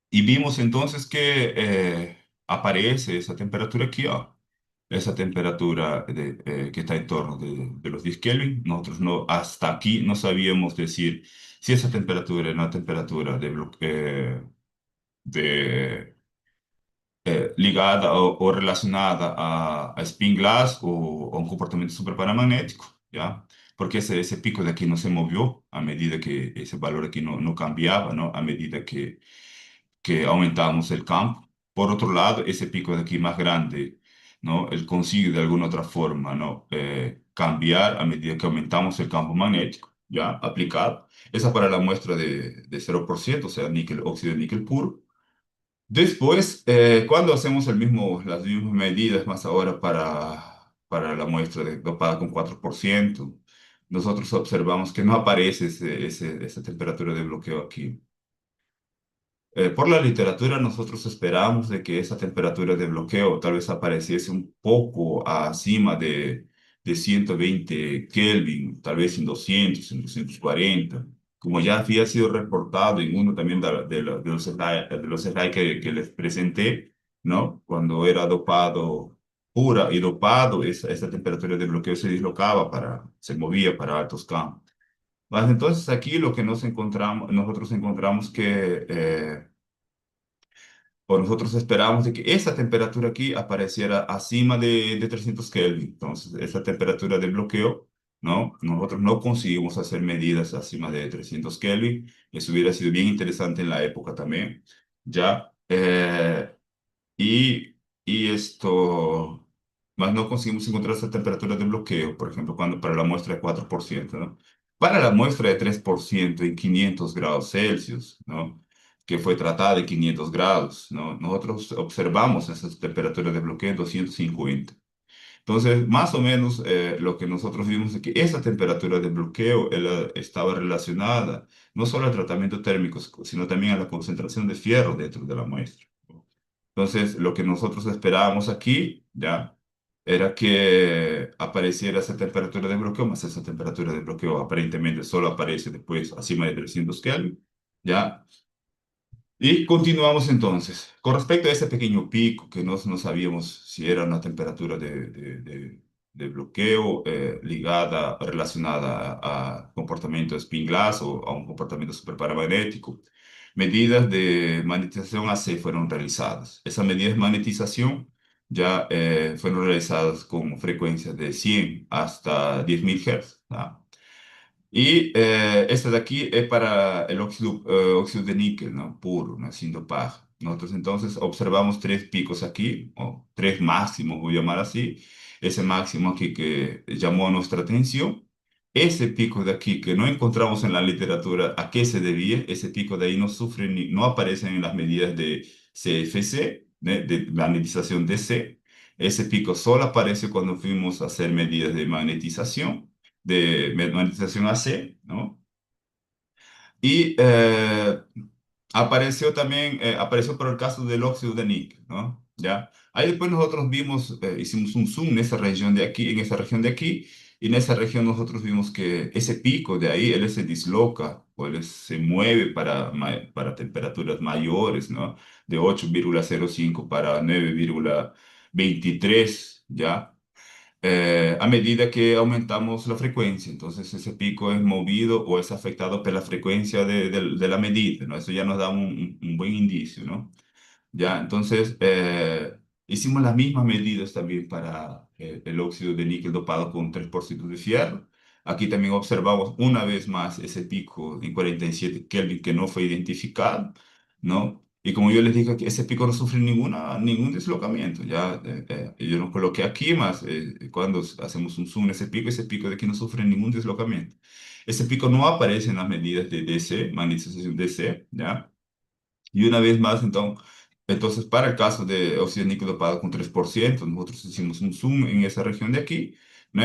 Y vimos entonces que aparece esa temperatura aquí, ¿ah? Esa temperatura que está en torno de los 10 Kelvin. Nosotros no, hasta aquí no sabíamos decir si esa temperatura era una temperatura de, ligada o relacionada a spin glass o a un comportamiento superparamagnético, ¿ya? Porque ese pico de aquí no se movió a medida que ese valor aquí no cambiaba, ¿no? A medida que aumentamos el campo. Por otro lado, ese pico de aquí más grande, ¿no? Él consigue de alguna otra forma, ¿no? Cambiar a medida que aumentamos el campo magnético, ¿ya? Aplicado. Esa para la muestra de 0%, o sea, níquel, óxido de níquel puro. Después, cuando hacemos las mismas medidas, más ahora para la muestra de dopada con 4%, nosotros observamos que no aparece esa temperatura de bloqueo aquí. Por la literatura, nosotros esperamos de que esa temperatura de bloqueo tal vez apareciese un poco acima de 120 Kelvin, tal vez en 240, como ya había sido reportado en uno también de los slides que les presenté, ¿no? Cuando era dopado pura y dopado, esa temperatura de bloqueo se dislocaba se movía para altos campos. Más entonces aquí lo que nosotros encontramos que o nosotros esperábamos de que esa temperatura aquí apareciera acima de 300 Kelvin. Entonces, esa temperatura de bloqueo, ¿no? Nosotros no conseguimos hacer medidas acima de 300 Kelvin. Eso hubiera sido bien interesante en la época también, ¿ya? Y, y esto, más no conseguimos encontrar esa temperatura de bloqueo, por ejemplo, para la muestra de 4%, ¿no? Para la muestra de 3% en 500 grados Celsius, ¿no? Que fue tratada de 500 grados, ¿no? Nosotros observamos esas temperaturas de bloqueo en 250. Entonces, más o menos lo que nosotros vimos es que esa temperatura de bloqueo estaba relacionada no solo al tratamiento térmico, sino también a la concentración de fierro dentro de la muestra. Entonces, lo que nosotros esperábamos aquí, ya, era que apareciera esa temperatura de bloqueo, más esa temperatura de bloqueo aparentemente solo aparece después acima de 300 Kelvin, ya. Y continuamos entonces. Con respecto a ese pequeño pico que no sabíamos si era una temperatura de bloqueo ligada, relacionada a comportamiento de spin glass o a un comportamiento superparamagnético, medidas de magnetización AC fueron realizadas. Esas medidas de magnetización ya fueron realizadas con frecuencias de 100 hasta 10.000 Hz. ¿Ah? Y esta de aquí es para el óxido de níquel, ¿no? Puro, ¿no? Sin dopaje. Nosotros entonces observamos tres picos aquí, o tres máximos, voy a llamar así. Ese máximo aquí que llamó nuestra atención. Ese pico de aquí que no encontramos en la literatura, ¿a qué se debía? Ese pico de ahí no sufre no aparece en las medidas de CFC, de magnetización DC. Ese pico solo aparece cuando fuimos a hacer medidas de magnetización de magnetización AC, ¿no? Y apareció por el caso del óxido de níquel, ¿no? ¿Ya? Ahí después nosotros vimos, hicimos un zoom en esa región de aquí, y en esa región nosotros vimos que ese pico de ahí, él se disloca, o él se mueve para temperaturas mayores, ¿no? De 8,05 para 9,23, ¿ya? A medida que aumentamos la frecuencia. Entonces ese pico es movido o es afectado por la frecuencia de la medida, ¿no? Eso ya nos da un buen indicio, ¿no? Ya, entonces hicimos las mismas medidas también para el óxido de níquel dopado con 3% de fierro. Aquí también observamos una vez más ese pico en 47 Kelvin que no fue identificado, ¿no? Y como yo les dije, que ese pico no sufre ningún deslocamiento. Ya, yo lo coloqué aquí más cuando hacemos un zoom en ese pico de aquí no sufre ningún deslocamiento. Ese pico no aparece en las medidas de DC, magnetización DC, ¿ya? Y una vez más, entonces, para el caso de óxido níquel dopado con 3%, nosotros hicimos un zoom en esa región de aquí, ¿no?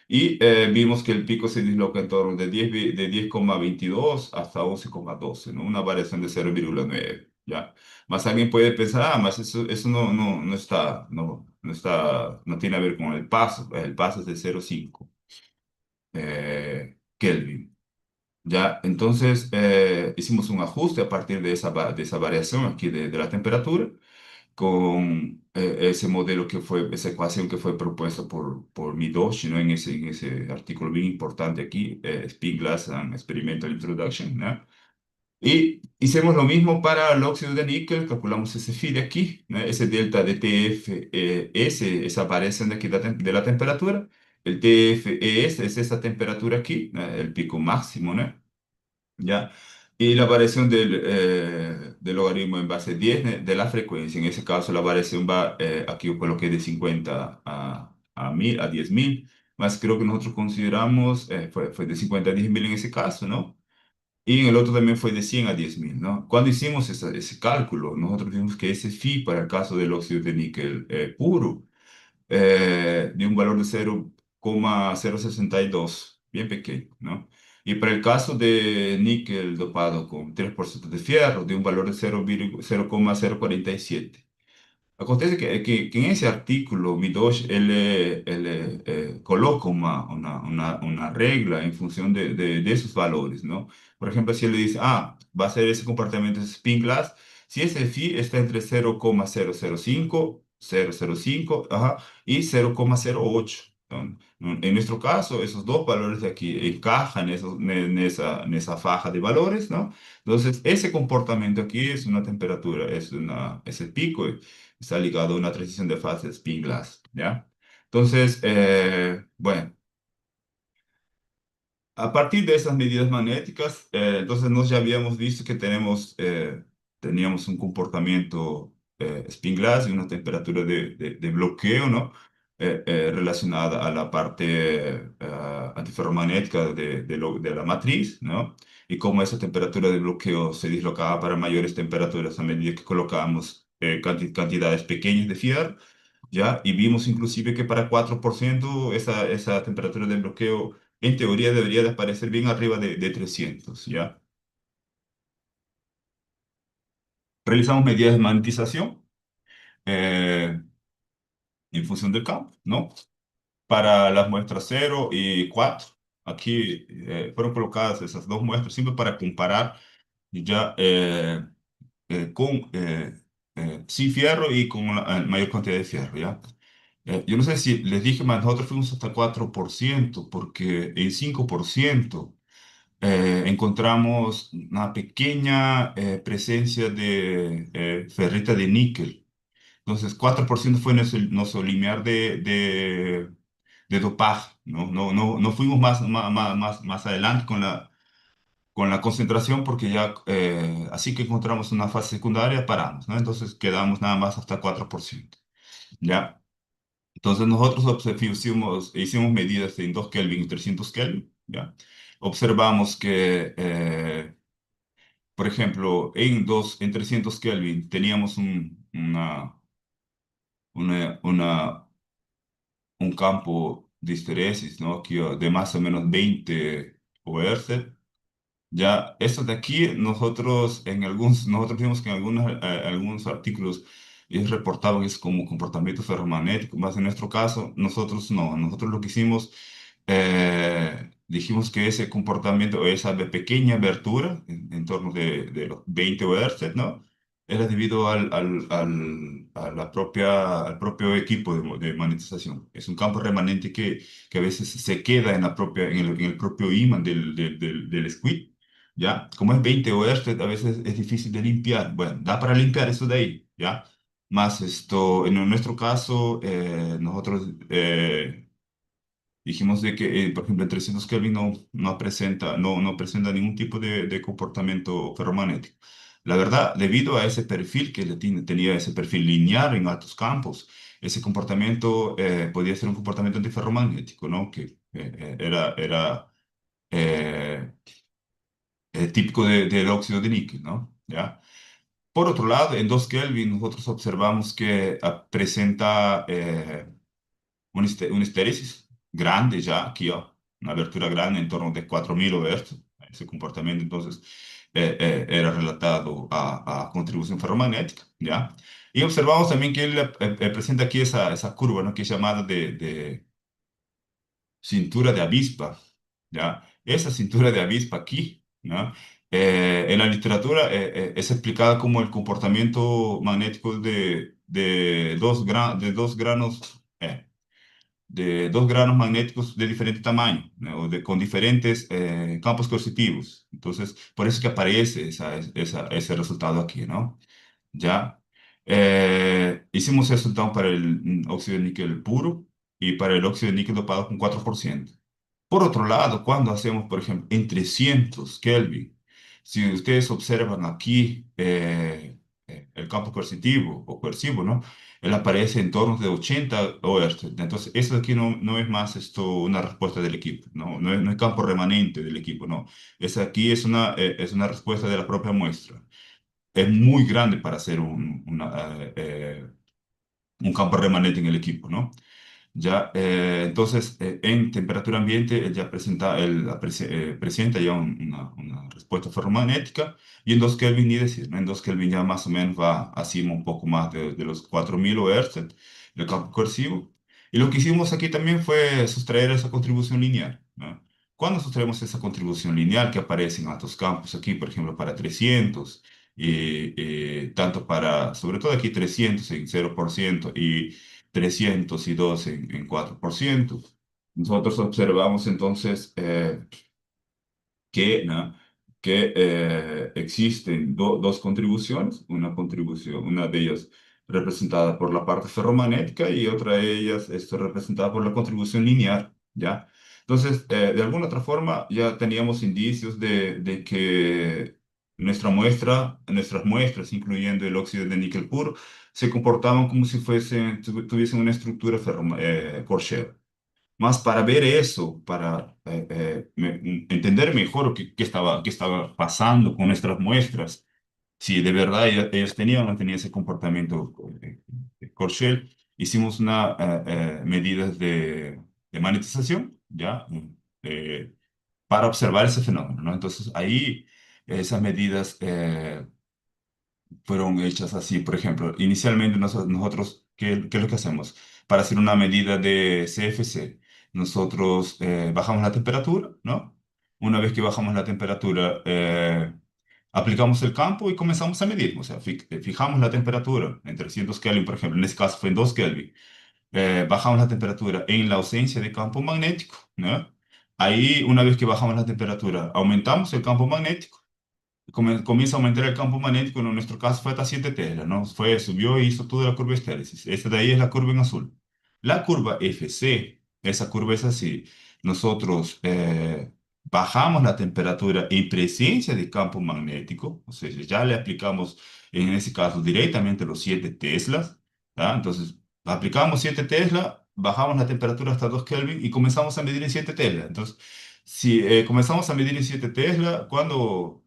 Y vimos que el pico se disloca en torno de 10,22 hasta 11,12, ¿no? Una variación de 0,9, ¿ya? Más alguien puede pensar, más eso no está, no está, no tiene a ver con el paso es de 0,5 Kelvin. Ya, entonces hicimos un ajuste a partir de de esa variación aquí de la temperatura con ese modelo que fue, esa ecuación que fue propuesta por Midoshi, ¿no? En ese artículo bien importante aquí, Spin-Glass and Experimental Introduction, ¿no? Y hicimos lo mismo para el óxido de níquel, calculamos ese phi de aquí, ¿no? Ese delta de TFS, esa variación de aquí de la temperatura. El TFES es esa temperatura aquí, ¿no? El pico máximo, ¿no? ¿Ya? Y la variación del logaritmo en base 10 de la frecuencia, en ese caso la variación va, aquí yo coloqué de 50 a 1000, a 10.000, más creo que nosotros consideramos, fue de 50 a 10.000 en ese caso, ¿no? Y en el otro también fue de 100 a 10.000, ¿no? Cuando hicimos ese cálculo, nosotros vimos que ese phi para el caso del óxido de níquel puro, de un valor de 0,062, bien pequeño, ¿no? Y para el caso de níquel dopado con 3% de fierro, de un valor de 0,047. Acontece que en ese artículo, Midosh, él coloca una regla en función de esos valores, ¿no? Por ejemplo, si él le dice, va a ser ese comportamiento de spin class, si ese phi está entre 0,005, ajá, y 0,08. ¿No? En nuestro caso, esos dos valores de aquí encajan en esa faja de valores, ¿no? Entonces, ese comportamiento aquí es una temperatura, es el pico, está ligado a una transición de fase spin-glass, ¿ya? Entonces, bueno, a partir de esas medidas magnéticas, entonces nos ya habíamos visto que teníamos un comportamiento spin-glass y una temperatura de bloqueo, ¿no? Relacionada a la parte antiferromagnética de la matriz, ¿no? Y cómo esa temperatura de bloqueo se dislocaba para mayores temperaturas a medida que colocábamos cantidades pequeñas de fierro, ¿ya? Y vimos inclusive que para 4% esa temperatura de bloqueo en teoría debería de aparecer bien arriba de 300, ¿ya? Realizamos medidas de magnetización eh, en función del campo, ¿no? Para las muestras 0 y 4, aquí fueron colocadas esas dos muestras siempre para comparar ya con sin fierro y con la mayor cantidad de fierro, ¿ya? Yo no sé si les dije, más nosotros fuimos hasta 4%, porque en 5% encontramos una pequeña presencia de ferrita de níquel. Entonces, 4% fue nuestro limiar de dopaje. No fuimos más adelante con la concentración porque ya, así que encontramos una fase secundaria, paramos, ¿no? Entonces, quedamos nada más hasta 4%. ¿Ya? Entonces nosotros hicimos medidas en 2 Kelvin y 300 Kelvin, ¿ya? Observamos que, por ejemplo, en 300 Kelvin teníamos una, un campo de histeresis, ¿no? Aquí, de más o menos 20 Hz. Ya, eso de aquí, nosotros vimos que en algunos artículos ellos reportaban eso como comportamiento ferromagnético, más en nuestro caso, nosotros no, nosotros lo que hicimos, dijimos que ese comportamiento, esa pequeña abertura, en torno de los 20 Hz, ¿no? Era debido a al propio equipo de magnetización. Es un campo remanente que a veces se queda en el propio imán del squid. ¿Ya? Como es 20 Hz, a veces es difícil de limpiar. Bueno, da para limpiar eso de ahí, ¿ya? Más esto, en nuestro caso, nosotros dijimos de que, por ejemplo, en 300 Kelvin no presenta ningún tipo de comportamiento ferromagnético. La verdad, debido a ese perfil tenía ese perfil lineal en altos campos, ese comportamiento podía ser un comportamiento antiferromagnético, ¿no? Que era eh, típico del óxido de níquel, ¿no? ¿Ya? Por otro lado, en 2 Kelvin nosotros observamos que presenta una histéresis. grande ya, aquí, una abertura grande en torno de 4000 Hz. Ese comportamiento entonces era relatado a contribución ferromagnética, ¿ya? Y observamos también que él presenta aquí esa curva, ¿no? Que es llamada de cintura de avispa, ¿ya? Esa cintura de avispa aquí, ¿no? En la literatura es explicada como el comportamiento magnético de dos granos magnéticos de diferente tamaño, ¿no? Con diferentes campos coercitivos. Entonces, por eso es que aparece ese resultado aquí, ¿no? ¿Ya? Hicimos eso entonces para el óxido de níquel puro y para el óxido de níquel dopado con 4%. Por otro lado, cuando hacemos, por ejemplo, en 300 Kelvin, si ustedes observan aquí el campo coercitivo o coercivo, ¿no? Él aparece en torno de 80 Hz. Entonces, eso aquí no es más esto una respuesta del equipo, no es campo remanente del equipo, no. Aquí es una respuesta de la propia muestra. Es muy grande para hacer un campo remanente en el equipo, ¿no? Ya, entonces, en temperatura ambiente, él ya presenta ya una respuesta ferromagnética, y en 2 Kelvin ni decir, ¿no? En 2 Kelvin ya más o menos va así un poco más de los 4000 Hz, el campo coercivo. Y lo que hicimos aquí también fue sustraer esa contribución lineal, ¿no? Cuando sustraemos esa contribución lineal que aparece en altos campos aquí, por ejemplo, para 300, tanto para, sobre todo aquí 300 en 0% y 302 en 4%. Nosotros observamos entonces que, ¿no? que existen dos contribuciones, una de ellas representada por la parte ferromagnética y otra de ellas representada por la contribución lineal, ¿ya? Entonces, de alguna otra forma, ya teníamos indicios de que nuestras muestras, incluyendo el óxido de níquel puro, se comportaban como si tuviesen una estructura Corshell. Más para ver eso, para entender mejor qué estaba pasando con nuestras muestras, si de verdad ellos tenían o no tenían ese comportamiento Corshell, hicimos una medidas de magnetización, ¿ya? Para observar ese fenómeno, ¿no? Entonces ahí esas medidas fueron hechas así. Por ejemplo, inicialmente nosotros, ¿qué es lo que hacemos? Para hacer una medida de CFC, nosotros bajamos la temperatura, ¿no? Una vez que bajamos la temperatura, aplicamos el campo y comenzamos a medir. O sea, fijamos la temperatura en 300 Kelvin, por ejemplo, en este caso fue en 2 Kelvin. Bajamos la temperatura en la ausencia de campo magnético, ¿no? Ahí, una vez que bajamos la temperatura, aumentamos el campo magnético, comienza a aumentar el campo magnético. En nuestro caso fue hasta 7 Tesla, ¿no? Subió y hizo toda la curva estéresis. Esta de ahí es la curva en azul. La curva FC, esa curva es así. Nosotros bajamos la temperatura en presencia de campo magnético, o sea, ya le aplicamos en ese caso directamente los 7 Teslas, ¿ya? Entonces, aplicamos 7 Tesla, bajamos la temperatura hasta 2 Kelvin y comenzamos a medir en 7 Tesla. Entonces, si comenzamos a medir en 7 Tesla, cuando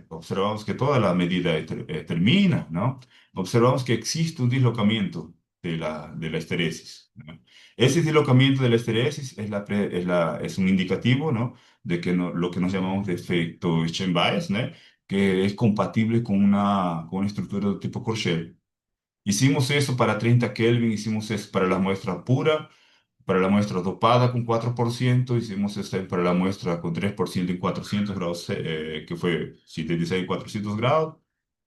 observamos que toda la medida termina, ¿no? Observamos que existe un dislocamiento de la esteresis, ¿no? Ese dislocamiento de la esteresis es un indicativo, ¿no? De que lo que nos llamamos de efecto Chain Bias, ¿no? Que es compatible con una estructura de tipo Corshell. Hicimos eso para 30 Kelvin, hicimos eso para la muestra pura, para la muestra dopada con 4%, hicimos este para la muestra con 3% en 400 grados, que fue 76 en 400 grados,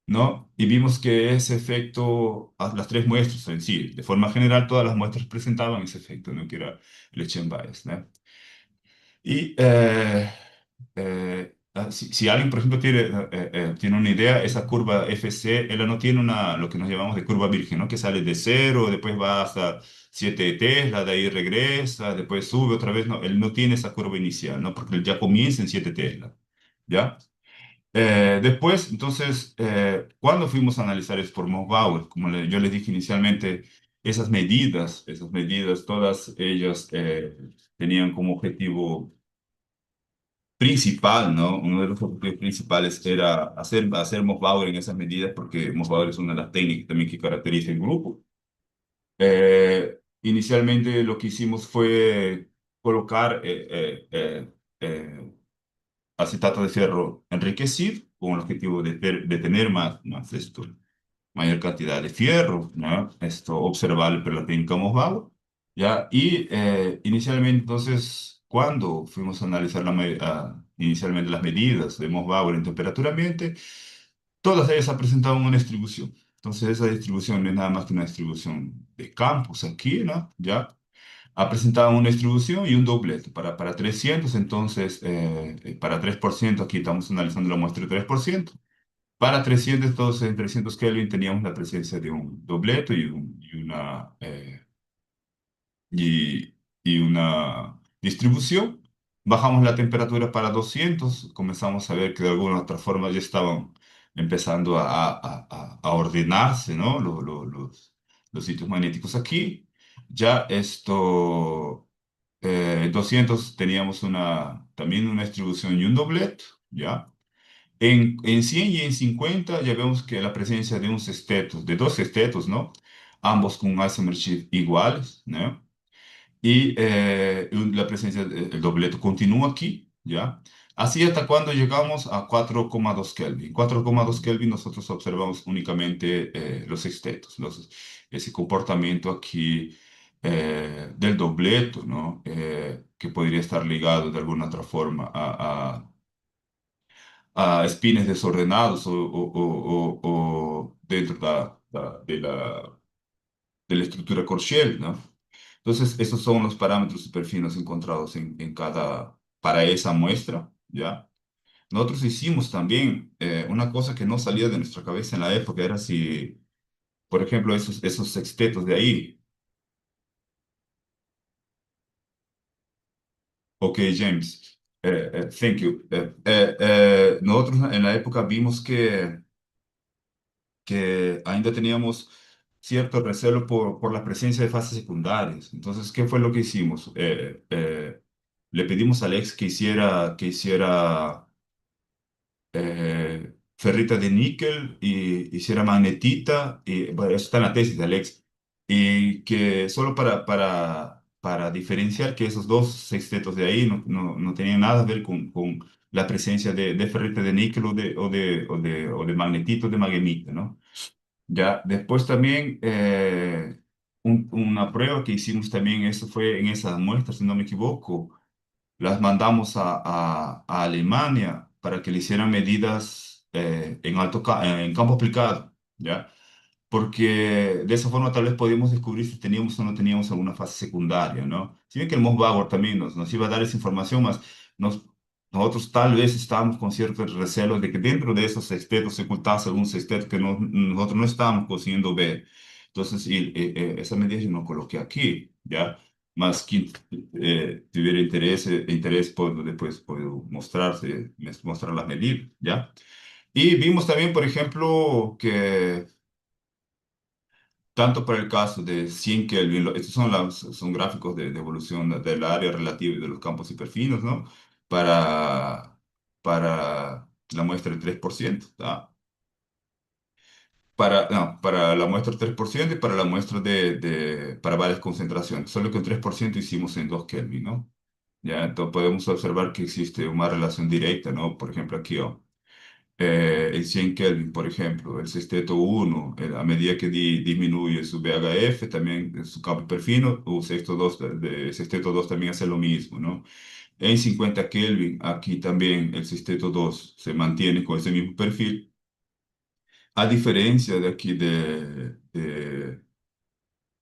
¿no? Y vimos que ese efecto, las tres muestras en sí, de forma general, todas las muestras presentaban ese efecto, ¿no? Que era el Chen bias, ¿no? Y si alguien, por ejemplo, tiene una idea, esa curva FC, ella no tiene lo que nos llamamos de curva virgen, ¿no? Que sale de cero, después va hasta 7 Tesla, de ahí regresa, después sube otra vez, no, él no tiene esa curva inicial, ¿no? Porque él ya comienza en 7 Tesla, ¿ya? Después, entonces, cuando fuimos a analizar eso por Bauer, como yo les dije inicialmente, esas medidas, todas ellas tenían como objetivo principal, ¿no? Uno de los objetivos principales era hacer Moss-Bauer en esas medidas, porque Moss-Bauer es una de las técnicas también que caracteriza el grupo. Inicialmente lo que hicimos fue colocar acetato de fierro enriquecido con el objetivo de tener más mayor cantidad de fierro, ¿no? Esto observable por la técnica Mohbauer, ¿ya? Y inicialmente, entonces, cuando fuimos a analizar inicialmente las medidas de Mohbauer en temperatura ambiente, todas ellas presentaban una distribución. Entonces, esa distribución no es nada más que una distribución de campos aquí, ¿no? ¿Ya? Ha presentado una distribución y un doblete para 300, entonces para 3%, aquí estamos analizando la muestra de 3%. Para 300, entonces en 300 Kelvin teníamos la presencia de un dobleto y una distribución. Bajamos la temperatura para 200, comenzamos a ver que de alguna u otra forma ya estaban empezando a ordenarse, ¿no? Los sitios magnéticos aquí. Ya 200 teníamos también una distribución y un dobleto, ¿ya? En 100 y en 50 ya vemos que la presencia de un sexteto, de dos sextetos, ¿no? Ambos con un Isomer shift iguales, ¿no? Y la presencia del dobleto continúa aquí, ¿ya? Así hasta cuando llegamos a 4,2 Kelvin. 4,2 Kelvin nosotros observamos únicamente los sextetos, ese comportamiento aquí del dobleto, ¿no? Que podría estar ligado de alguna otra forma a espines desordenados o dentro de la estructura Corchel, ¿no? Entonces, esos son los parámetros superfinos encontrados para esa muestra, ¿ya? Nosotros hicimos también una cosa que no salía de nuestra cabeza en la época, era si, por ejemplo, esos sextetos de ahí, ok, James, thank you. Nosotros en la época vimos que ainda teníamos cierto recelo por la presencia de fases secundarias. Entonces, ¿qué fue lo que hicimos? Le pedimos a Alex que hiciera ferrita de níquel y hiciera magnetita, y bueno, eso está en la tesis de Alex, y que solo para diferenciar que esos dos sextetos de ahí no tenían nada a ver con la presencia de ferrita de níquel o de magnetito de manganita, ¿no? Ya, después también una prueba que hicimos también, eso fue en esas muestras, si no me equivoco, las mandamos a Alemania para que le hicieran medidas en campo aplicado, ¿ya? Porque de esa forma tal vez podíamos descubrir si teníamos o no teníamos alguna fase secundaria, ¿no? Si bien que el Moss Bauer también nos iba a dar esa información, más nos, nosotros tal vez estábamos con ciertos recelos de que dentro de esos sextetos se ocultase algún sexteto que nosotros no estábamos consiguiendo ver. Entonces, esa medida yo no coloqué aquí, ¿ya? Más quien tuviera interés después puedo mostrar las medidas, ¿ya? Y vimos también, por ejemplo, que tanto para el caso de 100 Kelvin, estos son gráficos de evolución del área relativa y de los campos hiperfinos, ¿no? Para la muestra del 3%, ¿tá? No, para la muestra del 3% y para la muestra para varias concentraciones. Solo que el 3% hicimos en 2 Kelvin, ¿no? Ya, entonces podemos observar que existe una relación directa, ¿no? Por ejemplo, aquí, oh, el 100 Kelvin, por ejemplo, el sexteto 1, a medida que disminuye su VHF, también su campo perfino, o sexteto 2 también hace lo mismo, ¿no? En 50 Kelvin, aquí también el sexteto 2 se mantiene con ese mismo perfil, a diferencia de aquí de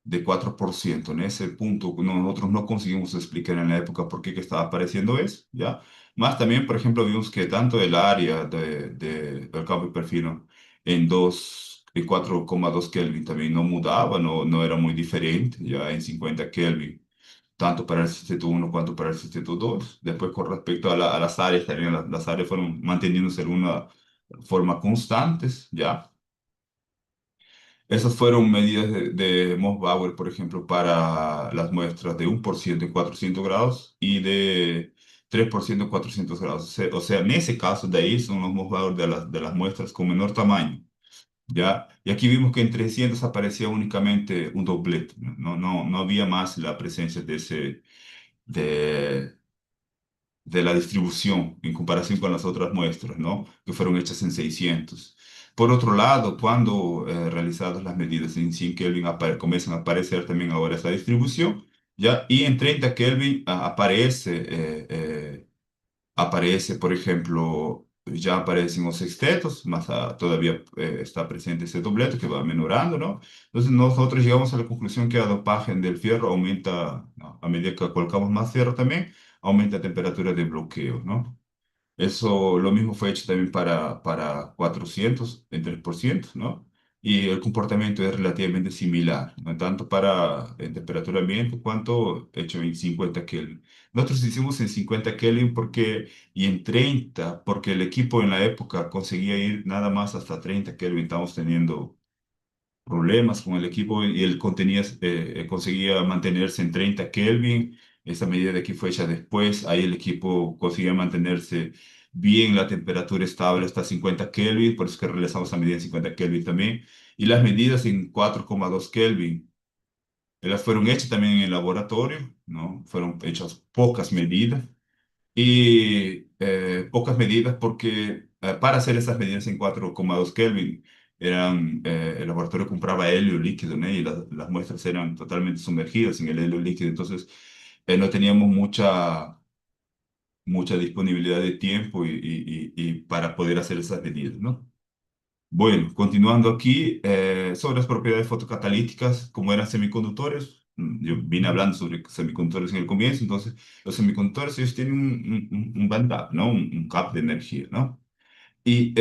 4%. En ese punto nosotros no conseguimos explicar en la época por qué que estaba apareciendo eso, ¿ya? Más también, por ejemplo, vimos que tanto el área del campo hiperfino en 4,2 Kelvin también no mudaba, no era muy diferente, ya en 50 Kelvin, tanto para el sistema 1 cuanto para el sistema 2. Después, con respecto a las áreas, también las áreas fueron manteniéndose de alguna forma constantes, ¿ya? Esas fueron medidas de Moss-Bauer, por ejemplo, para las muestras de 1% en 400 grados y de 3% en 400 grados. O sea, en ese caso de ahí son los Moss-Bauer de las muestras con menor tamaño, ¿ya? Y aquí vimos que en 300 aparecía únicamente un doblete, no había más la presencia de, de la distribución en comparación con las otras muestras, ¿no? Que fueron hechas en 600. Por otro lado, cuando realizadas las medidas en 100 Kelvin comienzan a aparecer también ahora esa distribución, ¿ya? Y en 30 Kelvin aparece, por ejemplo, ya aparecen los sextetos, más todavía está presente ese dobleto que va menorando, ¿no? Entonces nosotros llegamos a la conclusión que la dopaje del fierro aumenta, ¿no? A medida que colocamos más fierro también, aumenta la temperatura de bloqueo, ¿no? Eso lo mismo fue hecho también para 400 en 3%, ¿no? Y el comportamiento es relativamente similar, ¿no? Tanto para en temperatura ambiente cuanto hecho en 50 Kelvin. Nosotros hicimos en 50 Kelvin y en 30, porque el equipo en la época conseguía ir nada más hasta 30 Kelvin. Estamos teniendo problemas con el equipo y él conseguía mantenerse en 30 Kelvin. Esa medida de aquí fue hecha después. Ahí el equipo conseguía mantenerse bien la temperatura estable hasta 50 Kelvin, por eso que realizamos la medida en 50 Kelvin también. Y las medidas en 4,2 Kelvin. Las fueron hechas también en el laboratorio, ¿no? Fueron hechas pocas medidas y pocas medidas porque para hacer esas medidas en 4,2 Kelvin el laboratorio compraba helio líquido, ¿no? Y las muestras eran totalmente sumergidas en el helio líquido, entonces no teníamos mucha disponibilidad de tiempo y para poder hacer esas medidas, ¿no? Bueno, continuando aquí, sobre las propiedades fotocatalíticas, como eran semiconductores, yo vine hablando sobre semiconductores en el comienzo, entonces los semiconductores ellos tienen un bandgap, ¿no? Un gap de energía, ¿no? Y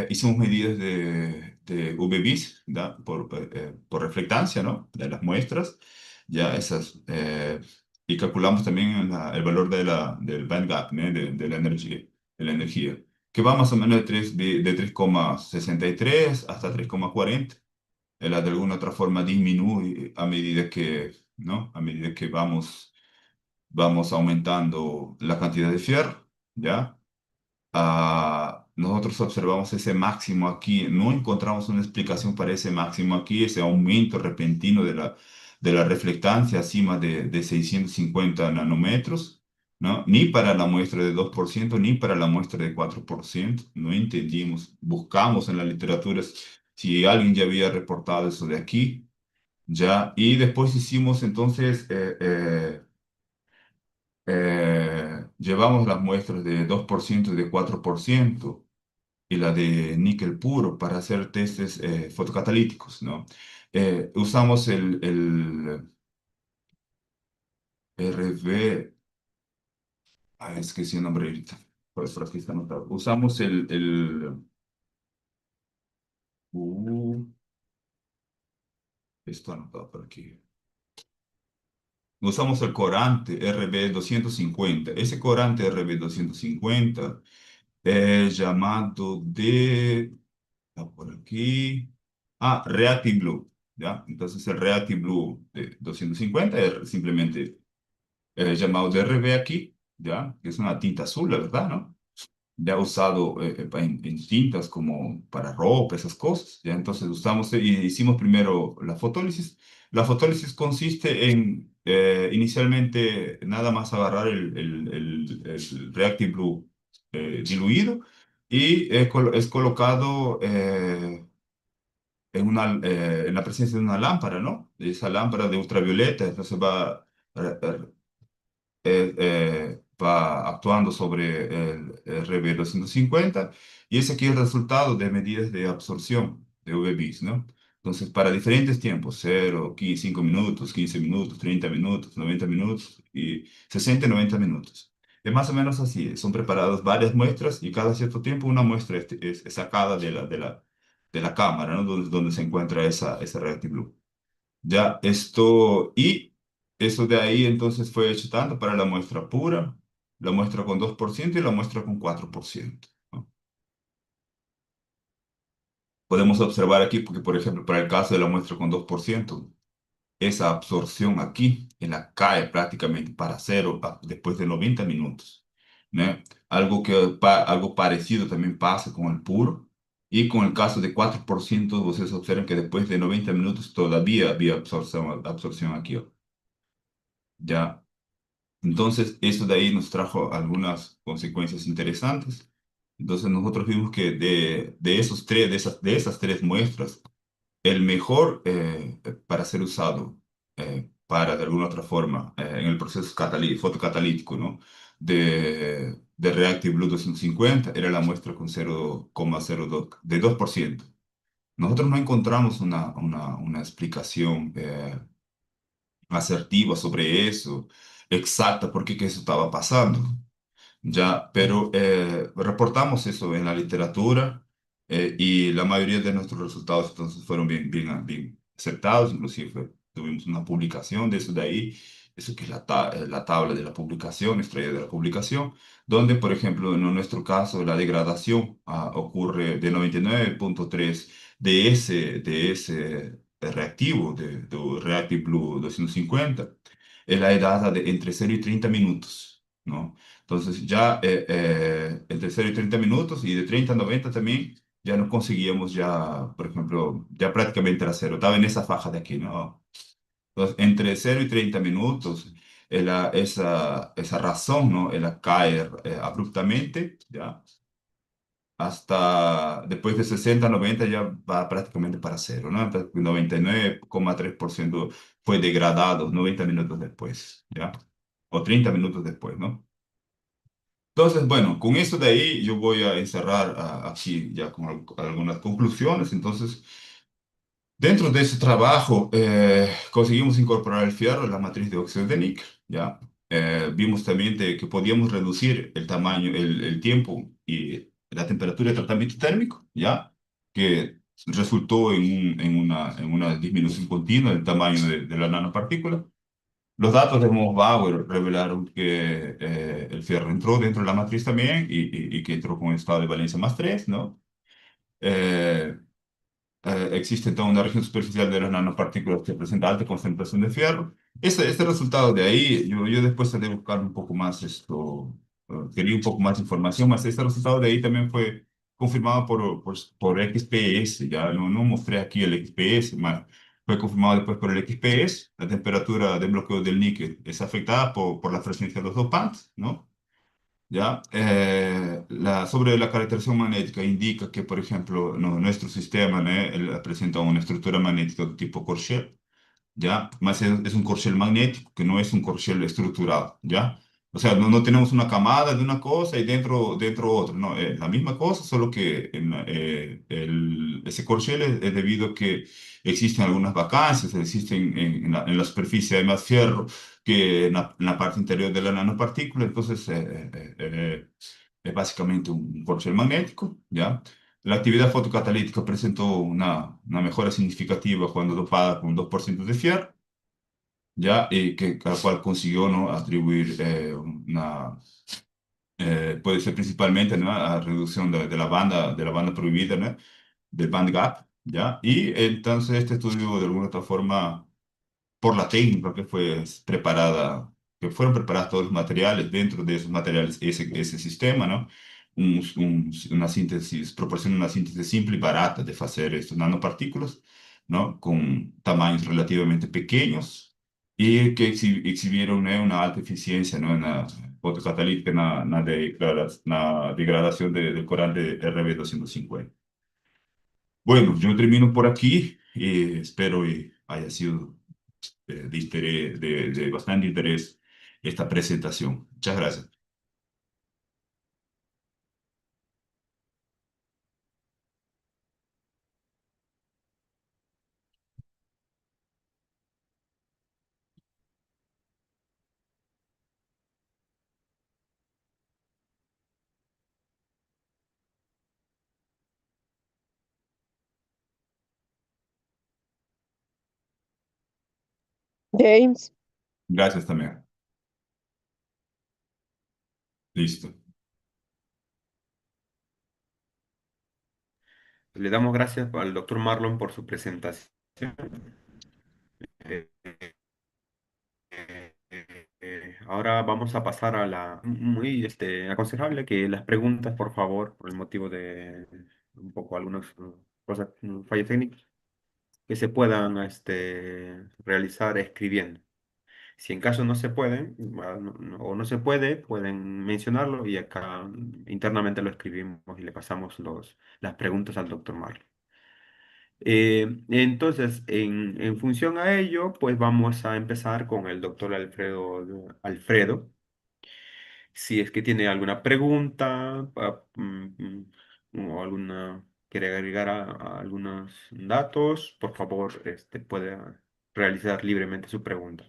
hicimos medidas de UV-Vis, ¿da? Por reflectancia, ¿no? De las muestras, ya esas, y calculamos también el valor del bandgap, ¿no? De la energía, que va más o menos de 3,63 hasta 3,40. De alguna otra forma disminuye a medida que, ¿no? A medida que vamos aumentando la cantidad de fierro, ¿ya? Nosotros observamos ese máximo aquí, no encontramos una explicación para ese máximo aquí, ese aumento repentino de la reflectancia encima de 650 nanómetros, ¿no? Ni para la muestra de 2% ni para la muestra de 4%. No entendimos, buscamos en la literatura si alguien ya había reportado eso de aquí, ya, y después hicimos entonces llevamos las muestras de 2% y de 4% y la de níquel puro para hacer testes fotocatalíticos, ¿no? Usamos el RV, es que sí, el nombre ahorita, por aquí está anotado. Usamos uh, esto anotado por aquí. Usamos el corante RB 250. Ese corante RB 250 es llamado está por aquí. Reactive Blue, ¿ya? Entonces el Reactive Blue de 250 es simplemente llamado DRB aquí, ¿ya? Que es una tinta azul, la verdad, ¿no? Ya usado en tintas como para ropa, esas cosas, ¿ya? Entonces usamos y hicimos primero la fotólisis. La fotólisis consiste en inicialmente nada más agarrar el Reactive Blue diluido y es colocado en la presencia de una lámpara, ¿no? Esa lámpara de ultravioleta, entonces va actuando sobre el RB 250 y ese aquí es el resultado de medidas de absorción de UV-Vis, ¿no? Entonces, para diferentes tiempos, 0, 5 minutos, 15 minutos, 30 minutos, 90 minutos y 60 y 90 minutos. Es más o menos así, son preparadas varias muestras y cada cierto tiempo una muestra es sacada de la cámara, ¿no? Donde se encuentra esa Reactive Blue. Ya, y eso de ahí entonces fue hecho tanto para la muestra pura, la muestra con 2% y la muestra con 4%, ¿no? Podemos observar aquí, porque por ejemplo, para el caso de la muestra con 2%, esa absorción aquí, en la cae prácticamente para cero después de 90 minutos, ¿no? Algo parecido también pasa con el puro. Y con el caso de 4%, ustedes observan que después de 90 minutos todavía había absorción aquí, ¿ya? Entonces, eso de ahí nos trajo algunas consecuencias interesantes. Entonces, nosotros vimos que de esos tres, de esas tres muestras, el mejor para ser usado para, de alguna otra forma, en el proceso fotocatalítico, ¿no? De Reactive Blue 250 era la muestra con 0,02, de 2%. Nosotros no encontramos una explicación asertiva sobre eso, exacta, por qué que eso estaba pasando. Ya, pero reportamos eso en la literatura y la mayoría de nuestros resultados entonces fueron bien aceptados, inclusive tuvimos una publicación de eso de ahí, eso que es la tabla de la publicación, estrella de la publicación, donde, por ejemplo, en nuestro caso, la degradación ocurre de 99,3 de ese reactivo, de Reactive Blue 250, en la edad de entre 0 y 30 minutos, ¿no? Entonces ya entre 0 y 30 minutos y de 30 a 90 también ya no conseguíamos ya, por ejemplo, ya prácticamente era cero, estaba en esa faja de aquí, ¿no? Entonces entre 0 y 30 minutos, esa razón, ¿no? Era caer abruptamente, ¿ya? Hasta después de 60 90 ya va prácticamente para cero, ¿no? Entonces, 99,3% fue degradado 90 minutos después, ¿ya? O 30 minutos después, ¿no? Entonces, bueno, con eso de ahí yo voy a encerrar aquí ya con algunas conclusiones. Entonces, dentro de ese trabajo conseguimos incorporar el fierro en la matriz de óxido de níquel, ¿ya? Vimos también que podíamos reducir el tamaño, el tiempo y la temperatura de tratamiento térmico, ¿ya? Que resultó en una disminución continua del tamaño de la nanopartícula. Los datos de Bauer revelaron que el fierro entró dentro de la matriz también y que entró con estado de valencia +3, ¿no? Eh, Existe toda una región superficial de las nanopartículas que presenta alta concentración de fierro. Este resultado de ahí, yo después de buscar un poco más esto, quería un poco más de información, más este resultado de ahí también fue confirmado por XPS, ya no mostré aquí el XPS, más, fue confirmado después por el XPS, la temperatura de bloqueo del níquel es afectada por la presencia de los dopantes, ¿no? ¿Ya? Sobre la caracterización magnética indica que, por ejemplo, nuestro sistema, ¿no? Presenta una estructura magnética de tipo Corchel, ¿ya? Más es un corchel magnético, que no es un corchel estructurado, ¿ya? O sea, no tenemos una camada de una cosa y dentro otra, no, es la misma cosa, solo que ese corchel es debido a que existen algunas vacancias, existen en la superficie hay más fierro que en la parte interior de la nanopartícula, entonces es básicamente un corchel magnético, ¿ya? La actividad fotocatalítica presentó una mejora significativa cuando dopada con 2% de fierro, ya, y a la cual consiguió, ¿no? Atribuir puede ser principalmente, ¿no? A reducción de la banda prohibida, ¿no? Del band gap, ¿ya? Y entonces este estudio de alguna otra forma por la técnica que fueron preparados todos los materiales, dentro de esos materiales ese sistema, ¿no? Una síntesis, proporciona una síntesis simple y barata de hacer estos nanopartículas, ¿no? Con tamaños relativamente pequeños y que exhibieron una alta eficiencia, ¿no? En la fotocatalítica, en la degradación del corante RB250. Bueno, yo termino por aquí y espero y haya sido de bastante interés esta presentación. Muchas gracias. James, Gracias también. Listo. Le damos gracias al doctor Marlon por su presentación. Eh, Ahora vamos a pasar a la muy aconsejable que las preguntas, por favor, por el motivo de un poco algunas cosas, fallos técnicos, que se puedan realizar escribiendo. Si en caso no se puede, o no se puede, pueden mencionarlo y acá internamente lo escribimos y le pasamos las preguntas al doctor Marley. Entonces, en función a ello, pues vamos a empezar con el doctor Alfredo. Si es que tiene alguna pregunta o alguna, quiere agregar a algunos datos, por favor, puede realizar libremente su pregunta.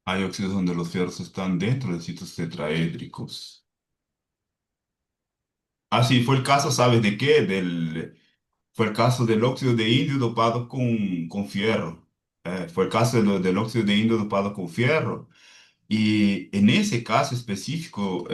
Hay óxidos donde los fierros están dentro de sitios tetraédricos. Ah, sí, fue el caso, ¿sabes de qué? Fue el caso del óxido de indio dopado con fierro. Fue el caso del óxido de indio dopado con fierro. Y en ese caso específico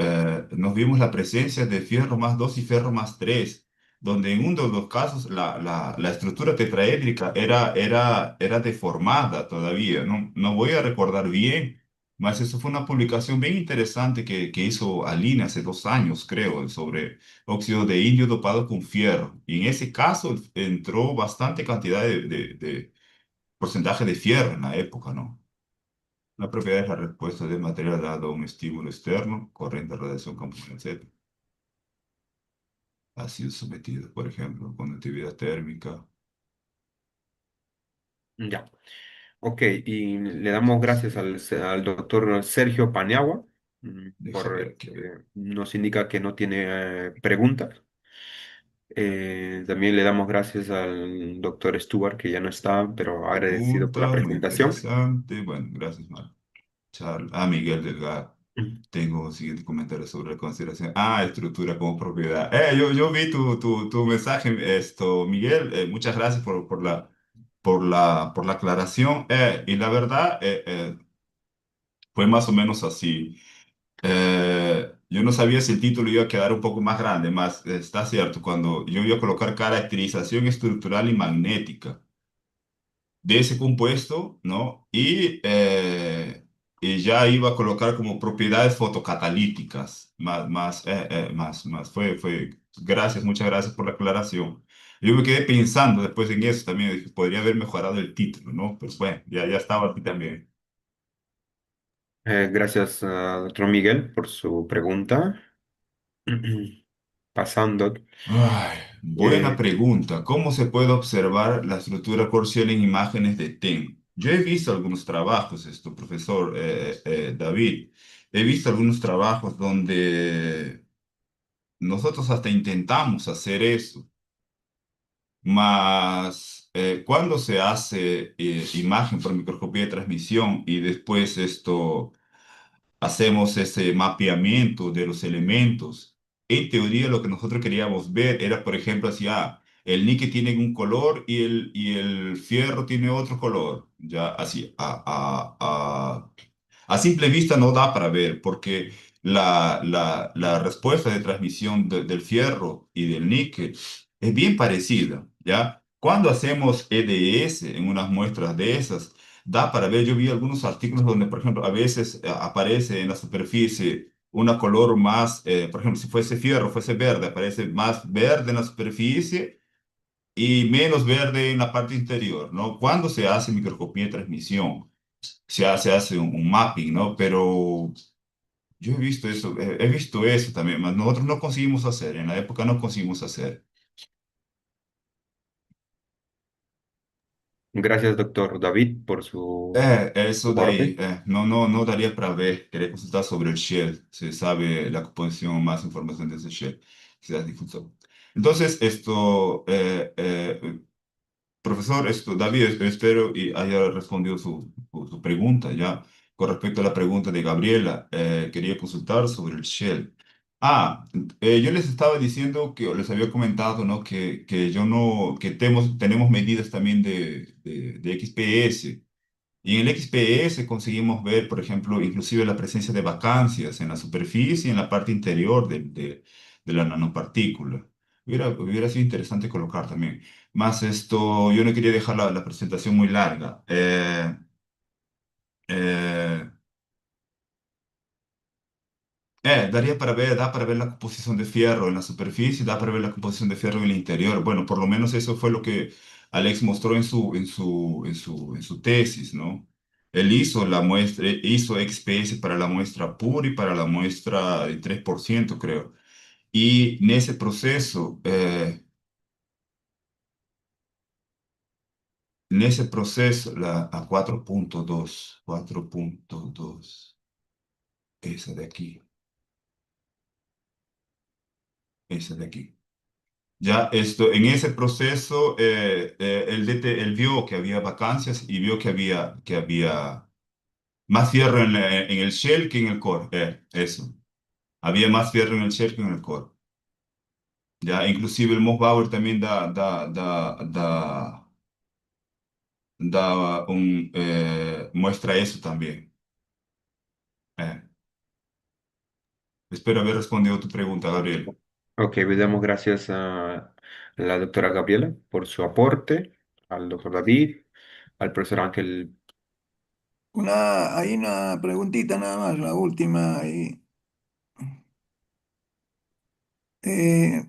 nos vimos la presencia de fierro más 2 y fierro más 3, donde en uno de los casos la estructura tetraédrica era deformada todavía. No, no voy a recordar bien, mas eso fue una publicación bien interesante que hizo Aline hace 2 años, creo, sobre óxido de indio dopado con fierro. Y en ese caso entró bastante cantidad de porcentaje de fierro en la época, ¿no? La propiedad es la respuesta del material dado a un estímulo externo, corriente, radiación, campo magnético. Ha sido sometido, por ejemplo, conductividad térmica. Ya. Ok, y le damos gracias Sí, al doctor Sergio Paniagua deja por ver qué. nos indica que no tiene preguntas. También le damos gracias al doctor Stuart, que ya no está, pero agradecido por la Pregunta muy presentación. interesante. Bueno, gracias, Marco. Miguel Delgado. Tengo un siguiente comentario sobre la consideración. Ah, estructura como propiedad. Yo vi tu mensaje, Miguel. Muchas gracias por la aclaración. Y la verdad, fue más o menos así. Yo no sabía si el título iba a quedar un poco más grande, más está cierto, cuando yo iba a colocar caracterización estructural y magnética de ese compuesto, ¿no? Y ya iba a colocar como propiedades fotocatalíticas, gracias, muchas gracias por la aclaración. Yo me quedé pensando después en eso también, dije, podría haber mejorado el título, ¿no? Pero bueno, ya estaba aquí también. Gracias, doctor Miguel, por su pregunta. Pasando. Ay, buena eh, pregunta. ¿Cómo se puede observar la estructura corcial en imágenes de TEM? Yo he visto algunos trabajos, profesor David. He visto algunos trabajos donde nosotros hasta intentamos hacer eso, mas cuando se hace imagen por microscopía de transmisión y después hacemos ese mapeamiento de los elementos. En teoría, lo que nosotros queríamos ver era, por ejemplo, así, el níquel tiene un color y el fierro tiene otro color. Ya así, a simple vista no da para ver, porque la respuesta de transmisión del fierro y del níquel es bien parecida, ¿ya? Cuando hacemos EDS en unas muestras de esas, da para ver, yo vi algunos artículos donde, por ejemplo, a veces aparece en la superficie una color más, por ejemplo, si fuese fierro, fuese verde, aparece más verde en la superficie y menos verde en la parte interior, ¿no? Cuando se hace microscopía de transmisión, se hace un mapping, ¿no? Pero yo he visto eso también, mas nosotros no conseguimos hacer, en la época no conseguimos hacer. Gracias, doctor David, por su Eso de ahí, aporte. no daría para ver. Quería consultar sobre el shell. Se sabe la composición, más información de ese shell. Quizás difuso. Entonces, profesor, David, espero y haya respondido su pregunta ya. Con respecto a la pregunta de Gabriela, quería consultar sobre el shell. Yo les estaba diciendo que o les había comentado, ¿no? Que yo no, que tenemos medidas también de XPS. Y en el XPS conseguimos ver, por ejemplo, inclusive la presencia de vacancias en la superficie y en la parte interior de la nanopartícula. Hubiera sido interesante colocar también. Más yo no quería dejar la presentación muy larga. Eh, Daría para ver, da para ver la composición de fierro en la superficie, da para ver la composición de fierro en el interior. Bueno, por lo menos eso fue lo que Alex mostró en su tesis, ¿no? Él hizo la muestra, hizo XPS para la muestra pura y para la muestra de 3%, creo. Y en ese proceso, a 4.2, esa de aquí, esa de aquí. Ya en ese proceso, él vio que había vacancias y vio que había más fierro en el shell que en el core. Eso. Había más fierro en el shell que en el core. Ya, inclusive el Moss-Bauer también muestra eso también. Eh, Espero haber respondido tu pregunta, Gabriel. Ok, pues damos gracias a la doctora Gabriela por su aporte, al doctor David, al profesor Ángel. Hay una preguntita nada más, la última ahí. Eh,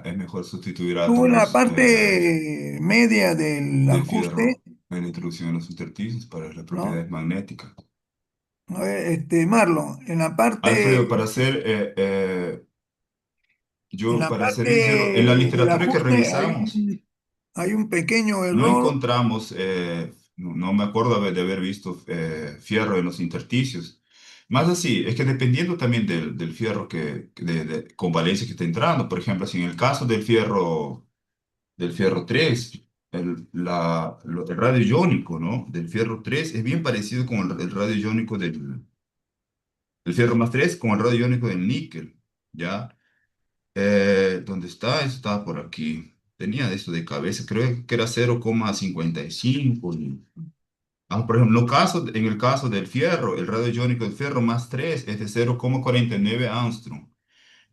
Es mejor sustituir Tú en la átomos parte media del del ajuste, fierro en la introducción de los intersticios para las ¿no? propiedades magnéticas. A ver, Marlon, Alfredo, en la para ser parte sincero, en la del literatura que ajuste revisamos, hay un pequeño no error. encontramos, no me acuerdo de haber visto fierro en los intersticios. Más así, es que dependiendo también del fierro con valencia que está entrando, por ejemplo, si en el caso del fierro 3 el radio iónico, ¿no? Del fierro 3 es bien parecido con el radio iónico del fierro más 3 con el radio iónico del níquel, ¿ya? ¿Dónde está? Está por aquí. Tenía eso de cabeza, creo que era 0,55. Por ejemplo, en el caso del fierro, el radio iónico del fierro más 3 es de 0,49 angstrom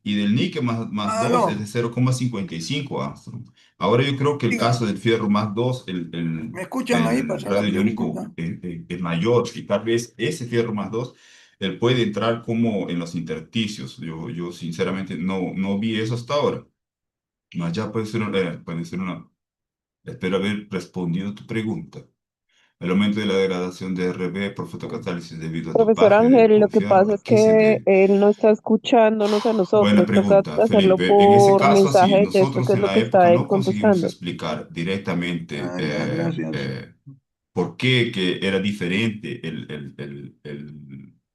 y del níquel más Ah, 2 es de no. 0,55 angstrom. Ahora yo creo que el Diga, caso del fierro más 2 ¿me escuchan ahí para el hacer la radio iónico pregunta? es mayor y tal vez ese fierro más 2 él puede entrar como en los intersticios. Yo sinceramente no vi eso hasta ahora. Más ya puede ser una. Espero haber respondido tu pregunta. El aumento de la degradación de RB por fotocatálisis debido al Profesor dopaje Ángel, lo con que fierro. pasa es Aquí se que ve. él no está escuchándonos a Buena nosotros, toca pregunta, hacerlo Felipe. En ese por caso, mensaje sí, de texto, que nosotros es en lo la que época está él no conseguimos contestando. explicar directamente Ah, ya, gracias. por qué que era diferente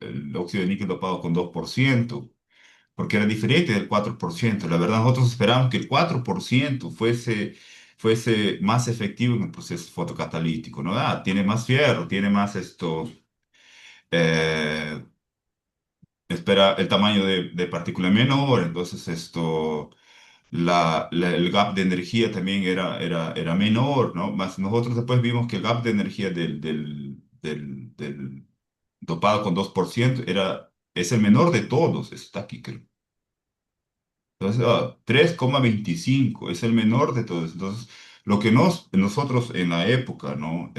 el óxido de níquel dopado con 2%, porque era diferente del 4%. La verdad, nosotros esperamos que el 4% fuese más efectivo en el proceso fotocatalítico, ¿no? Tiene más fierro, tiene más eh, espera el tamaño de partícula menor, entonces el gap de energía también era menor, ¿no? Más nosotros después vimos que el gap de energía del dopado con 2% es el menor de todos, está aquí, creo. Entonces, 3,25 es el menor de todos. Entonces, lo que nosotros en la época, ¿no?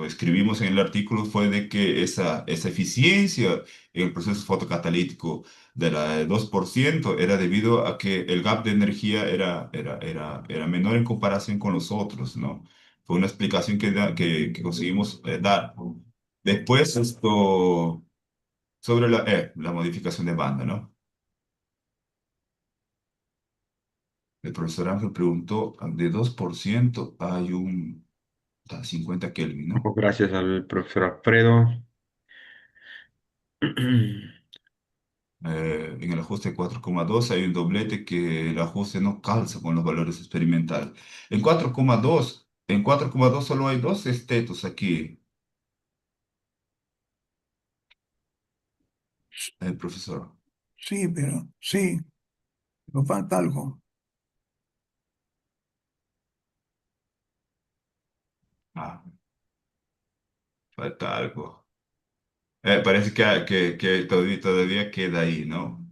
Escribimos en el artículo fue de que esa eficiencia en el proceso fotocatalítico de la de 2% era debido a que el gap de energía era menor en comparación con los otros, ¿no? Fue una explicación que conseguimos dar. Después, sobre la modificación de banda, ¿no? El profesor Ángel preguntó, de 2% hay a 50 Kelvin, ¿no? Pues gracias al profesor Alfredo. En el ajuste 4,2 hay un doblete que el ajuste no calza con los valores experimentales. En cuatro coma dos solo hay dos estetos aquí, profesor. Pero falta algo. Ah, falta algo. Parece que todavía queda ahí, ¿no?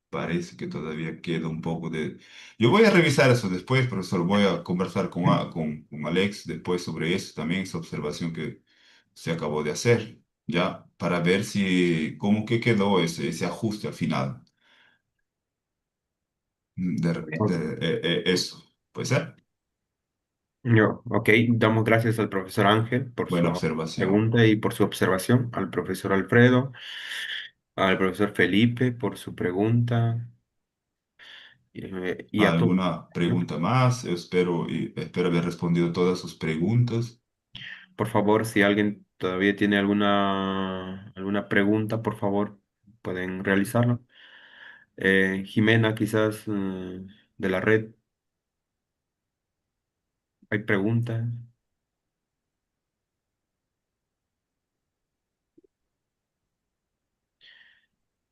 Parece que todavía queda un poco de. Yo voy a revisar eso después, profesor. Voy a conversar con Alex después sobre eso también, esa observación que se acabó de hacer. ya, para ver si, cómo que quedó ese ajuste al final. Eso, puede ser. Ok, damos gracias al profesor Ángel por Buena su observación. pregunta y por su observación, al profesor Alfredo, al profesor Felipe por su pregunta y a todos. ¿Alguna pregunta más? Espero haber respondido todas sus preguntas. Por favor, si alguien todavía tiene alguna pregunta, por favor, pueden realizarla. Jimena, quizás de la red, hay preguntas.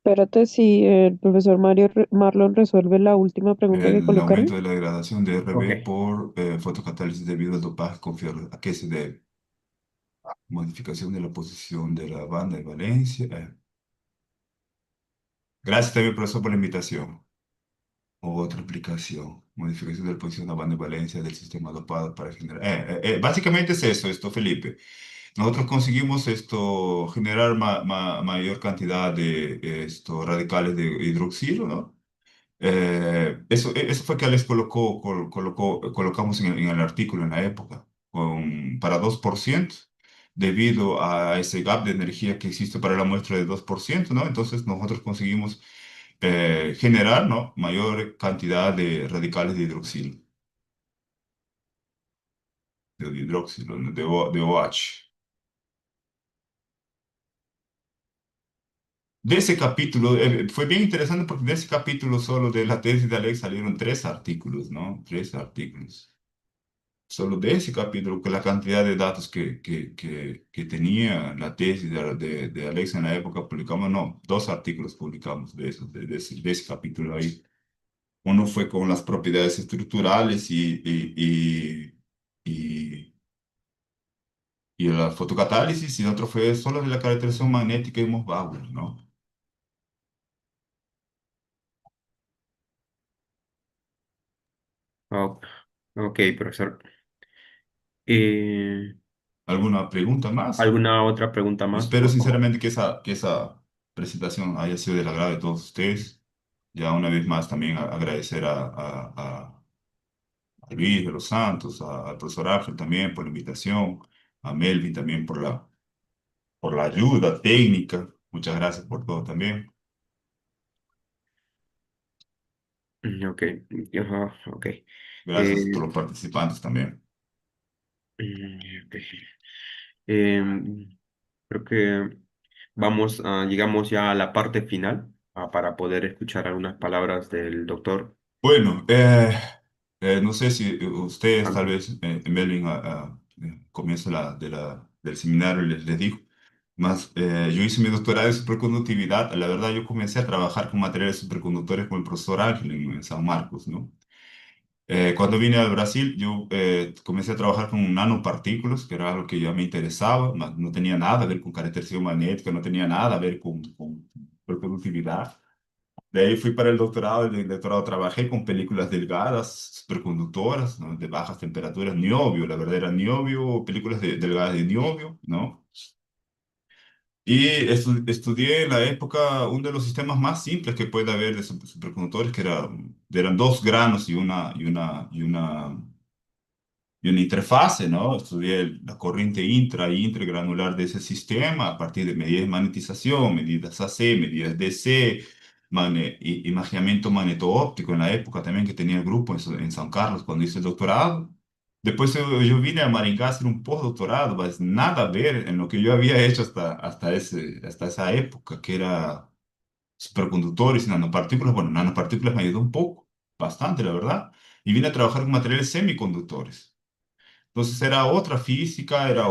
Espérate si el profesor Marlon resuelve la última pregunta que El colocaron. aumento de la degradación de Ok. RB por fotocatálisis debido al dopaje ¿a qué se debe? Modificación de la posición de la banda de valencia. Gracias también, profesor, por la invitación. Otra aplicación. Modificación de la posición de la banda de valencia del sistema dopado para generar. Básicamente es eso, esto, Felipe. Nosotros conseguimos esto, generar mayor cantidad de radicales de hidroxilo, ¿no? Eso fue que Alex colocamos en el artículo en la época, para 2% debido a ese gap de energía que existe para la muestra de 2%, ¿no? Entonces nosotros conseguimos generar, ¿no? Mayor cantidad de radicales de hidroxilo, de hidroxilo, ¿no? De OH. De ese capítulo, fue bien interesante porque de ese capítulo solo de la tesis de Alex salieron 3 artículos, ¿no? 3 artículos. Solo de ese capítulo, que la cantidad de datos que tenía la tesis de Alex en la época, publicamos, no, 2 artículos publicamos de eso, de ese capítulo ahí. Uno fue con las propiedades estructurales y, y la fotocatálisis, y el otro fue solo de la caracterización magnética y Mohs-Bauer, ¿no? Oh, ok, profesor. Eh, ¿Alguna pregunta más? ¿Alguna otra pregunta más, Espero por favor? sinceramente que esa presentación haya sido del agrado de todos ustedes. Ya una vez más también agradecer a Luis de los Santos, al profesor Ángel también por la invitación, a Melvin también por la ayuda técnica. Muchas gracias por todo también. Ok, ajá, ok. Gracias a Eh, todos los participantes también. ok. Em, Creo que llegamos ya a la parte final para poder escuchar algunas palabras del doctor Bueno, no sé si ustedes, tal Ángel. vez, Melvin, comienzo del seminario les digo, más, yo hice mi doctorado en superconductividad. La verdad, yo comencé a trabajar con materiales superconductores con el profesor Ángel en San Marcos, ¿no? Cuando vine al Brasil, yo comencé a trabajar con nanopartículas, que era algo que ya me interesaba, no tenía nada a ver con caracterización magnética, no tenía nada a ver con superconductividad. De ahí fui para el doctorado. En el doctorado trabajé con películas delgadas, superconductoras, ¿no? De bajas temperaturas, niobio, la verdad era niobio, películas delgadas de niobio, ¿no? Y estudié en la época uno de los sistemas más simples que puede haber de superconductores, que eran 2 granos y una interfase, ¿no? Estudié la corriente intra y intergranular de ese sistema a partir de medidas de magnetización, medidas AC, medidas DC, imaginamiento magneto-óptico en la época también que tenía el grupo en San Carlos cuando hice el doctorado. Después yo vine a Maringá a hacer un postdoctorado, pues nada a ver en lo que yo había hecho hasta esa época, que era superconductores y nanopartículas. Bueno, nanopartículas me ayudó un poco, bastante, la verdad. Y vine a trabajar con materiales semiconductores. Entonces era otra física, era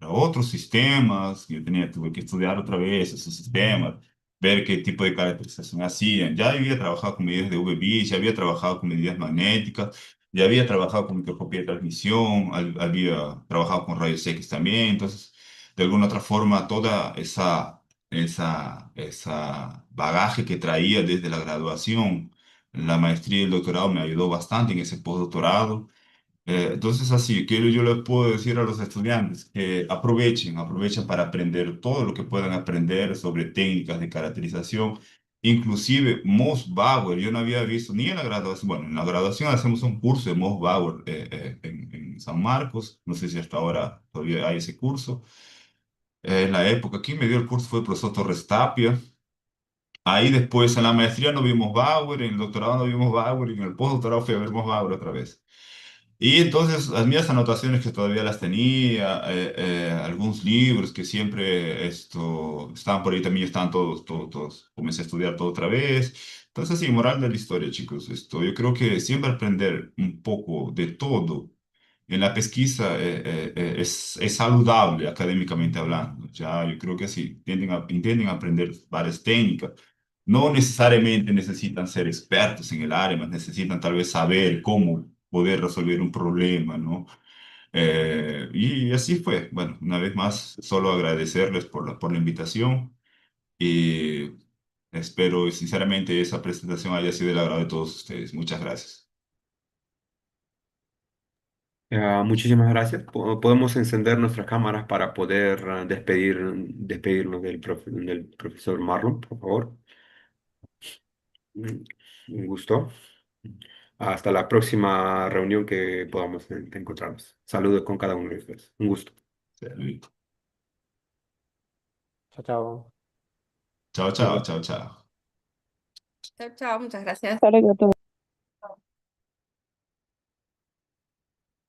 otros sistemas. Tuve que estudiar otra vez esos sistemas, ver qué tipo de caracterización hacían. Ya había trabajado con medidas de UV-Vis, ya había trabajado con medidas magnéticas, ya había trabajado con microscopía de transmisión, había trabajado con rayos X también. Entonces, de alguna otra forma, toda esa bagaje que traía desde la graduación, la maestría y el doctorado me ayudó bastante en ese postdoctorado. Entonces, así que yo les puedo decir a los estudiantes que aprovechen para aprender todo lo que puedan aprender sobre técnicas de caracterización, inclusive Moss Bauer. Yo no había visto ni en la graduación, bueno, en la graduación hacemos un curso de Moss Bauer en San Marcos, no sé si hasta ahora todavía hay ese curso. En la época, aquí me dio el curso fue el profesor Torres Tapia. Ahí después en la maestría no vimos Bauer, en el doctorado no vimos Bauer y en el postdoctorado fui a ver Moss Bauer otra vez. Y entonces las mías anotaciones que todavía las tenía, algunos libros que siempre estaban por ahí también, estaban todos. Comencé a estudiar todo otra vez. Entonces, sí, moral de la historia, chicos. Yo creo que siempre aprender un poco de todo en la pesquisa es saludable académicamente hablando. Ya, yo creo que sí, intenten aprender varias técnicas. No necesariamente necesitan ser expertos en el área, mas necesitan tal vez saber cómo poder resolver un problema, ¿no? Y así fue. Bueno, una vez más, solo agradecerles por la invitación y espero sinceramente esa presentación haya sido del agrado de todos ustedes. Muchas gracias. Muchísimas gracias. Podemos encender nuestras cámaras para poder despedirnos del profesor Marlon, por favor. Mm, Un gusto. Hasta la próxima reunión que podamos encontrarnos. Saludos con cada uno de ustedes. Un gusto. Saludito. Chao, chao. Chao, chao, chao, chao. Chao, chao, muchas gracias. Arigato.